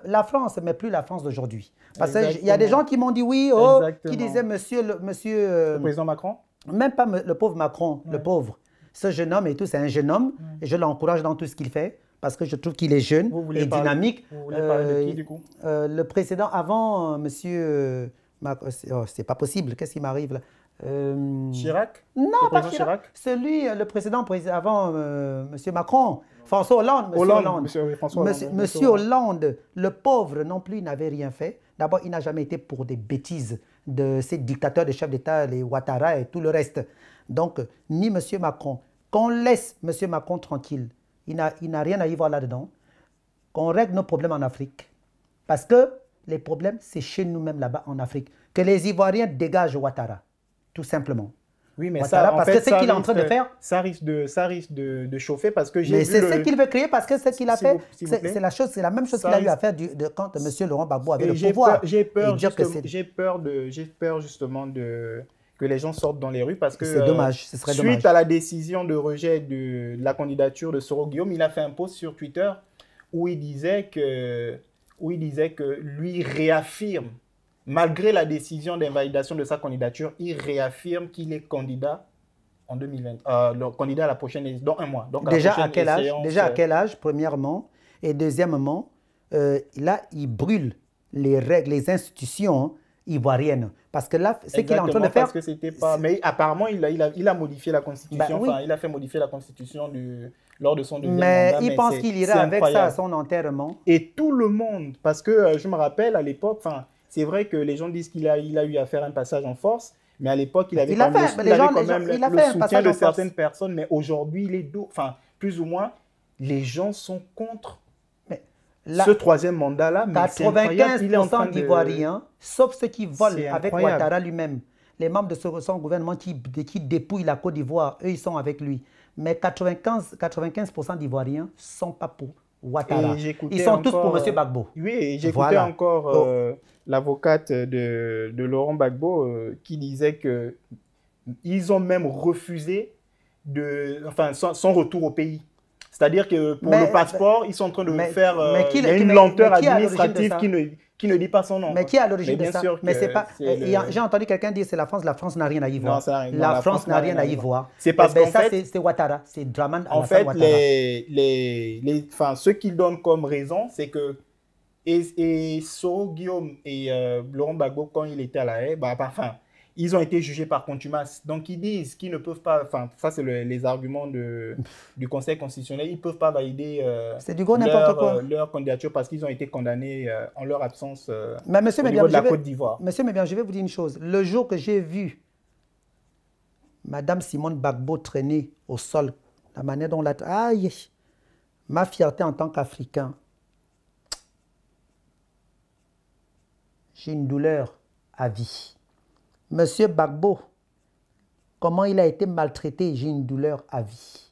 la France, mais plus la France d'aujourd'hui. Parce qu'il y a des gens qui m'ont dit oui, oh, qui disaient monsieur... Le président Macron? Même pas le pauvre Macron, le pauvre. Ce jeune homme et tout, c'est un jeune homme. Et je l'encourage dans tout ce qu'il fait. Parce que je trouve qu'il est jeune et dynamique. Vous voulez parler de qui, du coup? Le précédent avant, monsieur... oh, c'est pas possible, qu'est-ce qui m'arrive là? Chirac? Non, pas Chirac. Le précédent avant monsieur Macron. François Hollande. Monsieur Hollande, le pauvre non plus, n'avait rien fait. D'abord, il n'a jamais été pour des bêtises de ces dictateurs, des chefs d'État, les Ouattara et tout le reste. Donc, ni monsieur Macron. Qu'on laisse monsieur Macron tranquille. Il n'a rien à y voir là-dedans. Qu'on règle nos problèmes en Afrique. Parce que les problèmes, c'est chez nous-mêmes là-bas en Afrique. Que les Ivoiriens dégagent Ouattara, tout simplement. Oui, mais Ouattara, ça, parce que c'est qu'il est en train de faire. Ça risque de chauffer parce que j'ai vu. Mais c'est ce qu'il veut créer parce que ce qu'il a fait, c'est la même chose qu'il a eu à faire quand M. Laurent Gbagbo avait le pouvoir. J'ai peur justement que les gens sortent dans les rues parce que c'est dommage, ce serait dommage. Suite à la décision de rejet de la candidature de Soro Guillaume, il a fait un post sur Twitter où il disait que lui réaffirme, malgré la décision d'invalidation de sa candidature, il réaffirme qu'il est candidat en 2020, le candidat à la prochaine, dans un mois. Donc déjà à quel âge? Déjà à quel âge, premièrement, et deuxièmement, là il brûle les règles, les institutions ivoirienne. Parce que là, ce qu'il est en train de faire... Parce que c'était pas... Mais apparemment, il a modifié la Constitution. Oui. Enfin, il a fait modifier la Constitution lors de son deuxième mandat. Il pense qu'il ira avec ça à son enterrement. Et tout le monde, parce que je me rappelle à l'époque, c'est vrai que les gens disent qu'il a eu à faire un passage en force, mais à l'époque, il avait quand même le soutien de certaines personnes. Mais aujourd'hui, plus ou moins, les gens sont contre... ce troisième mandat-là, 95% d'Ivoiriens, sauf ceux qui volent avec Ouattara lui-même. Les membres de son gouvernement qui dépouillent la Côte d'Ivoire, eux, ils sont avec lui. Mais 95% d'Ivoiriens ne sont pas pour Ouattara. Ils sont tous pour M. Gbagbo. Oui, j'écoutais encore l'avocate de Laurent Gbagbo qui disait qu'ils ont même refusé son retour au pays. C'est-à-dire que pour le passeport, ils sont en train de faire une lenteur administrative qui ne dit pas son nom. Mais qui est à l'origine de ça? J'ai entendu quelqu'un dire que c'est la France. La France n'a rien à y voir. La France n'a rien à y voir. C'est parce qu'en fait... c'est Ouattara. C'est Dramane Alassane Ouattara. En fait, ce qu'ils donnent comme raison, c'est que Soro Guillaume et Laurent Gbagbo, quand il était à la haie, ils ont été jugés par contumace. Donc, ils disent qu'ils ne peuvent pas... ça, c'est les arguments du Conseil constitutionnel. Ils ne peuvent pas valider leur candidature parce qu'ils ont été condamnés en leur absence au niveau de la Côte d'Ivoire. Monsieur Mébian, je vais vous dire une chose. Le jour que j'ai vu Madame Simone Gbagbo traîner au sol, la manière dont aïe, ma fierté en tant qu'Africain, j'ai une douleur à vie. Monsieur Gbagbo, comment il a été maltraité, j'ai une douleur à vie.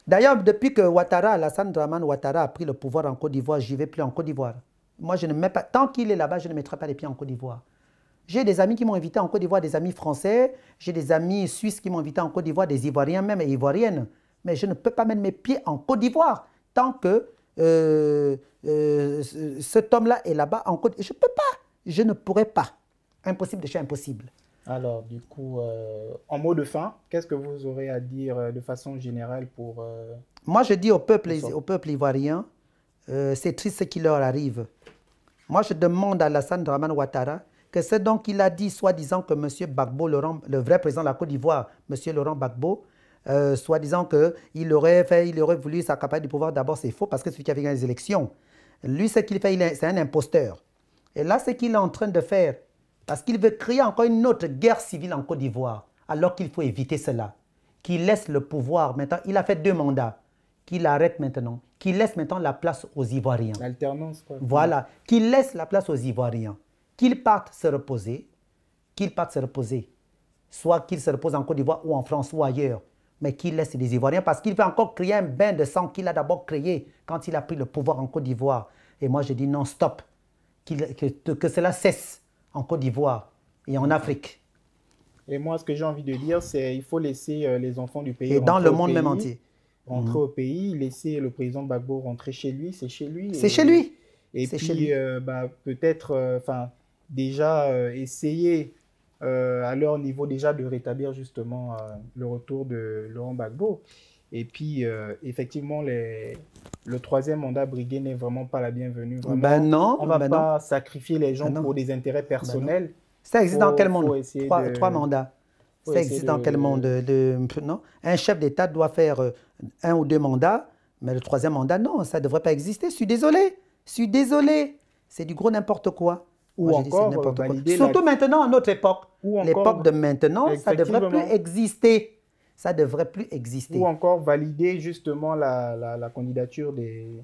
D'ailleurs, depuis que Alassane Dramane Ouattara a pris le pouvoir en Côte d'Ivoire, je n'y vais plus en Côte d'Ivoire. Moi, je ne mets pas, tant qu'il est là-bas, je ne mettrai pas les pieds en Côte d'Ivoire. J'ai des amis qui m'ont invité en Côte d'Ivoire, des amis français, j'ai des amis suisses qui m'ont invité en Côte d'Ivoire, des Ivoiriens même et Ivoiriennes. Mais je ne peux pas mettre mes pieds en Côte d'Ivoire tant que cet homme-là est là-bas en Côte d'Ivoire. Je ne peux pas, je ne pourrais pas. Impossible de chez impossible. Alors, du coup, en mot de fin, qu'est-ce que vous aurez à dire de façon générale pour... Moi, je dis au peuple ivoirien, c'est triste ce qui leur arrive. Moi, je demande à Alassane Dramane Ouattara que c'est donc qu'il a dit, soi-disant que M. Gbagbo, le vrai président de la Côte d'Ivoire, M. Laurent Gbagbo, soi-disant qu'il aurait voulu s'accaparer du pouvoir. D'abord, c'est faux parce que c'est celui qui avait gagné les élections. Lui, ce qu'il fait, c'est un imposteur. Et là, ce qu'il est en train de faire, parce qu'il veut créer encore une autre guerre civile en Côte d'Ivoire, alors qu'il faut éviter cela. Qu'il laisse le pouvoir. Maintenant, il a fait 2 mandats. qu'il arrête maintenant, qu'il laisse maintenant la place aux Ivoiriens. L'alternance, quoi. Voilà, qu'il laisse la place aux Ivoiriens, qu'ils partent se reposer, soit qu'ils se reposent en Côte d'Ivoire ou en France ou ailleurs, mais qu'il laisse les Ivoiriens parce qu'il veut encore créer un bain de sang qu'il a d'abord créé quand il a pris le pouvoir en Côte d'Ivoire. Et moi, je dis non, stop, que cela cesse en Côte d'Ivoire et en Afrique. Et moi, ce que j'ai envie de dire, c'est qu'il faut laisser les enfants du pays Et dans rentrer le au monde pays, même entier. rentrer au pays, laisser le président Gbagbo rentrer chez lui, c'est chez lui. C'est chez lui. Et C'est puis, chez lui. peut-être, déjà essayer à leur niveau déjà de rétablir justement le retour de Laurent Gbagbo. Et puis, effectivement, le troisième mandat brigué n'est vraiment pas la bienvenue. Vraiment, Ben non, on ne va ben pas sacrifier les gens Ben non. pour des intérêts personnels. Ça existe dans quel Faut monde? essayer Trois mandats. faut Ça essayer existe dans quel monde? Non? Un chef d'État doit faire 1 ou 2 mandats, mais le troisième mandat, non, ça ne devrait pas exister. Je suis désolé. C'est du gros n'importe quoi. Ou Moi, je dis, c'est encore n'importe quoi. valider Surtout maintenant, à notre époque. Ou encore- L'époque de maintenant, ça ne devrait plus Effectivement. exister. Ça ne devrait plus exister. Ou encore valider justement la candidature des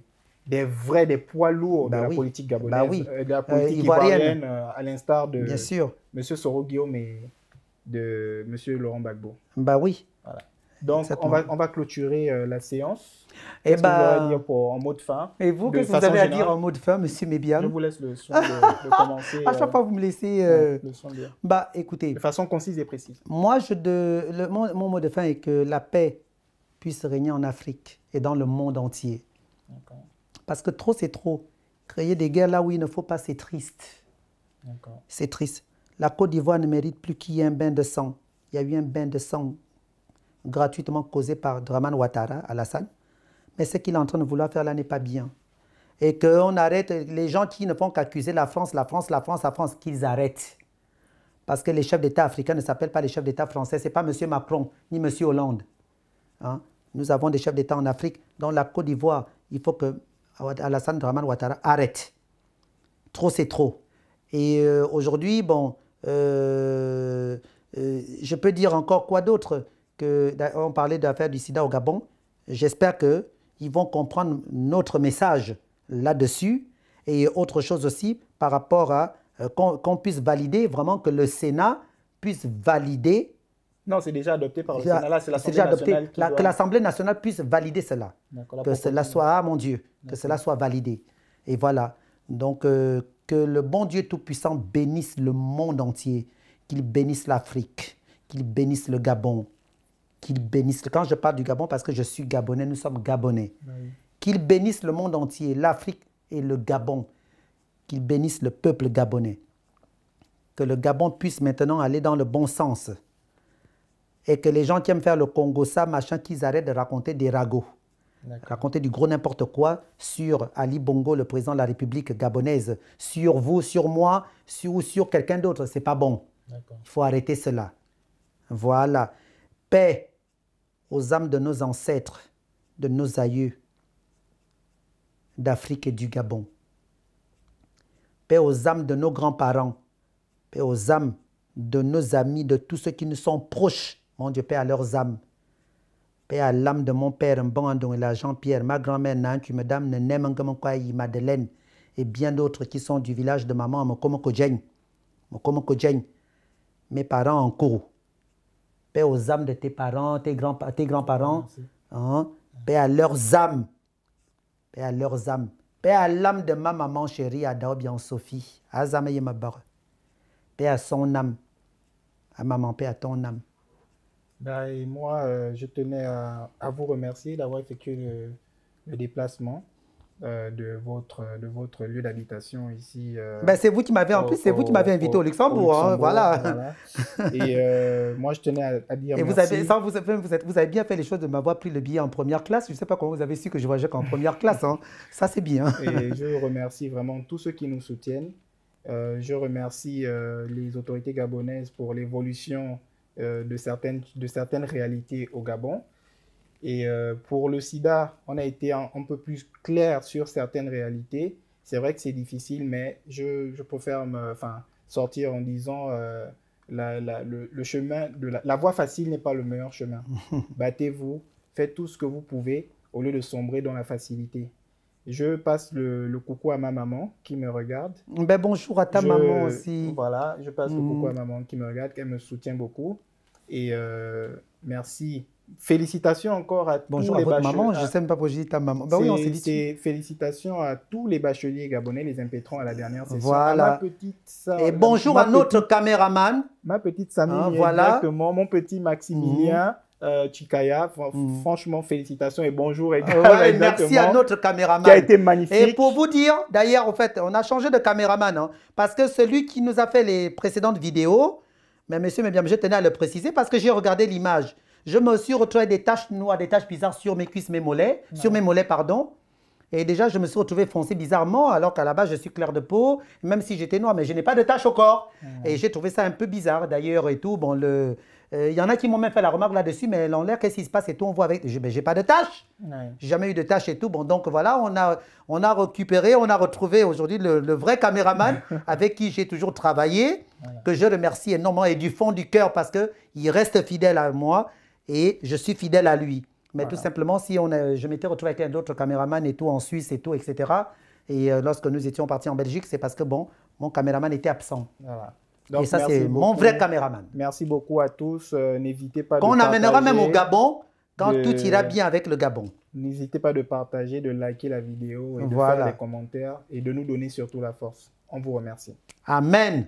poids lourds Bah de la oui. politique gabonaise, Bah oui. de la politique Ivoirienne. ivoirienne, à l'instar de Bien sûr. M. Soro Guillaume et de M. Laurent Gbagbo. Bah oui. Voilà. Donc, Exactement. on va clôturer la séance. Et Qu'est-ce que vous aurez à bah, dire en mot de fin? et vous, De qu'est-ce que vous façon avez à dire générale, en mot de fin, monsieur Mébian? Je vous laisse le soin de commencer. À chaque fois, vous me laissez. le soin de dire. Bah, écoutez, De façon concise et précise. moi, mon mot de fin est que la paix puisse régner en Afrique et dans le monde entier. D'accord. Parce que trop, c'est trop. Créer des guerres là où il ne faut pas, c'est triste. D'accord. C'est triste. La Côte d'Ivoire ne mérite plus qu'il y ait un bain de sang. Il y a eu un bain de sang gratuitement causé par Dramane Ouattara, Alassane. Mais ce qu'il est en train de vouloir faire là n'est pas bien. Et qu'on arrête les gens qui ne font qu'accuser la France, qu'ils arrêtent. Parce que les chefs d'État africains ne s'appellent pas les chefs d'État français. Ce n'est pas M. Macron ni M. Hollande. Hein? Nous avons des chefs d'État en Afrique. Dans la Côte d'Ivoire, il faut que Alassane Dramane Ouattara arrête. Trop, c'est trop. Et aujourd'hui, bon, je peux dire encore quoi d'autre que on parlait de l'affaire du sida au Gabon. J'espère qu'ils vont comprendre notre message là-dessus. Et autre chose aussi, par rapport à qu'on puisse valider, vraiment que le Sénat puisse valider. Non, c'est déjà adopté par le Sénat. Là, c'est l'Assemblée déjà adopté, nationale qui doit... que l'Assemblée nationale puisse valider cela. Que cela soit, ah mon Dieu, que cela soit validé. Et voilà. Donc, que le bon Dieu Tout-Puissant bénisse le monde entier, qu'il bénisse l'Afrique, qu'il bénisse le Gabon, qu'il bénisse... Quand je parle du Gabon, parce que je suis Gabonais, nous sommes Gabonais. Oui. Qu'il bénisse le monde entier, l'Afrique et le Gabon, qu'il bénisse le peuple gabonais. Que le Gabon puisse maintenant aller dans le bon sens. Et que les gens qui aiment faire le Congo, ça, machin, qu'ils arrêtent de raconter des ragots. Raconter du gros n'importe quoi sur Ali Bongo, le président de la République gabonaise, sur vous, sur moi, ou sur quelqu'un d'autre. C'est pas bon. Il faut arrêter cela. Voilà. Paix aux âmes de nos ancêtres, de nos aïeux, d'Afrique et du Gabon. Paix aux âmes de nos grands-parents. Paix aux âmes de nos amis, de tous ceux qui nous sont proches. Mon Dieu, paix à leurs âmes. Paix à l'âme de mon père, Mbon Jean-Pierre, ma grand-mère Nantu, madame Nenemangamokwai, Madeleine, et bien d'autres qui sont du village de maman, Mokomoko Djeng, mes parents en cours. Paix aux âmes de tes parents, tes grands-parents. Hein? Paix à leurs âmes. Paix à leurs âmes. Paix à l'âme de ma maman chérie, Adaobian Sophie, Azamaye Mabar. Paix à son âme. À maman, paix à ton âme. Et moi, je tenais à vous remercier d'avoir effectué le déplacement de votre lieu d'habitation ici. C'est vous qui m'avez c'est vous qui m'avez invité au Luxembourg, hein, voilà. Et moi, je tenais à dire et merci. Vous avez bien fait les choses de m'avoir pris le billet en première classe. Je ne sais pas comment vous avez su que je voyageais qu'en première classe. Hein. Ça, c'est bien. Et je remercie vraiment tous ceux qui nous soutiennent. Je remercie les autorités gabonaises pour l'évolution de certaines réalités au Gabon. Et pour le sida, on a été un peu plus clair sur certaines réalités. C'est vrai que c'est difficile, mais je préfère sortir en disant le chemin, la voie facile n'est pas le meilleur chemin. Battez-vous, faites tout ce que vous pouvez. au lieu de sombrer dans la facilité. Je passe le coucou à ma maman qui me regarde. Ben, bonjour à ta maman aussi. Voilà, je passe le coucou à ma maman qui me regarde, qu'elle me soutient beaucoup. Et merci. Félicitations encore à Bonjour tous à les votre bacheliers. maman, je ne sais même pas pourquoi je dis ta maman. Ben oui, on s'est dit. Félicitations à tous les bacheliers gabonais, les impétrants à la dernière session. Voilà. À ma petite sœur, et bonjour à notre caméraman. Ma petite Samy, voilà. exactement. Mon petit Maximilien. Chikaya, franchement, félicitations et bonjour également. Ouais, merci à notre caméraman. Qui a été magnifique. Et pour vous dire, d'ailleurs, en fait, on a changé de caméraman, hein, parce que celui qui nous a fait les précédentes vidéos, mais monsieur, mais bien, je tenais à le préciser parce que j'ai regardé l'image. Je me suis retrouvé des taches noires, des taches bizarres sur mes cuisses, mes mollets, sur mes mollets, pardon. Et déjà, je me suis retrouvé foncé bizarrement, alors qu'à la base, je suis clair de peau, même si j'étais noir, mais je n'ai pas de taches au corps. Et j'ai trouvé ça un peu bizarre, d'ailleurs, et tout. Bon, y en a qui m'ont même fait la remarque là-dessus, mais en l'air, qu'est-ce qui se passe et tout, on voit avec... J'ai pas de taches. J'ai jamais eu de taches et tout. Bon, donc voilà, on a récupéré, on a retrouvé aujourd'hui le vrai caméraman avec qui j'ai toujours travaillé, que je remercie énormément et du fond du cœur parce qu'il reste fidèle à moi et je suis fidèle à lui. Mais tout simplement, si je m'étais retrouvé avec un autre caméraman et tout en Suisse et tout, etc. Et lorsque nous étions partis en Belgique, c'est parce que bon, mon caméraman était absent. Voilà. Donc, et ça, c'est mon vrai caméraman. Merci beaucoup à tous. N'hésitez pas qu'on de partager. Amènera même au Gabon, quand tout ira bien avec le Gabon. N'hésitez pas de partager, de liker la vidéo et de faire des commentaires et de nous donner surtout la force. On vous remercie. Amen.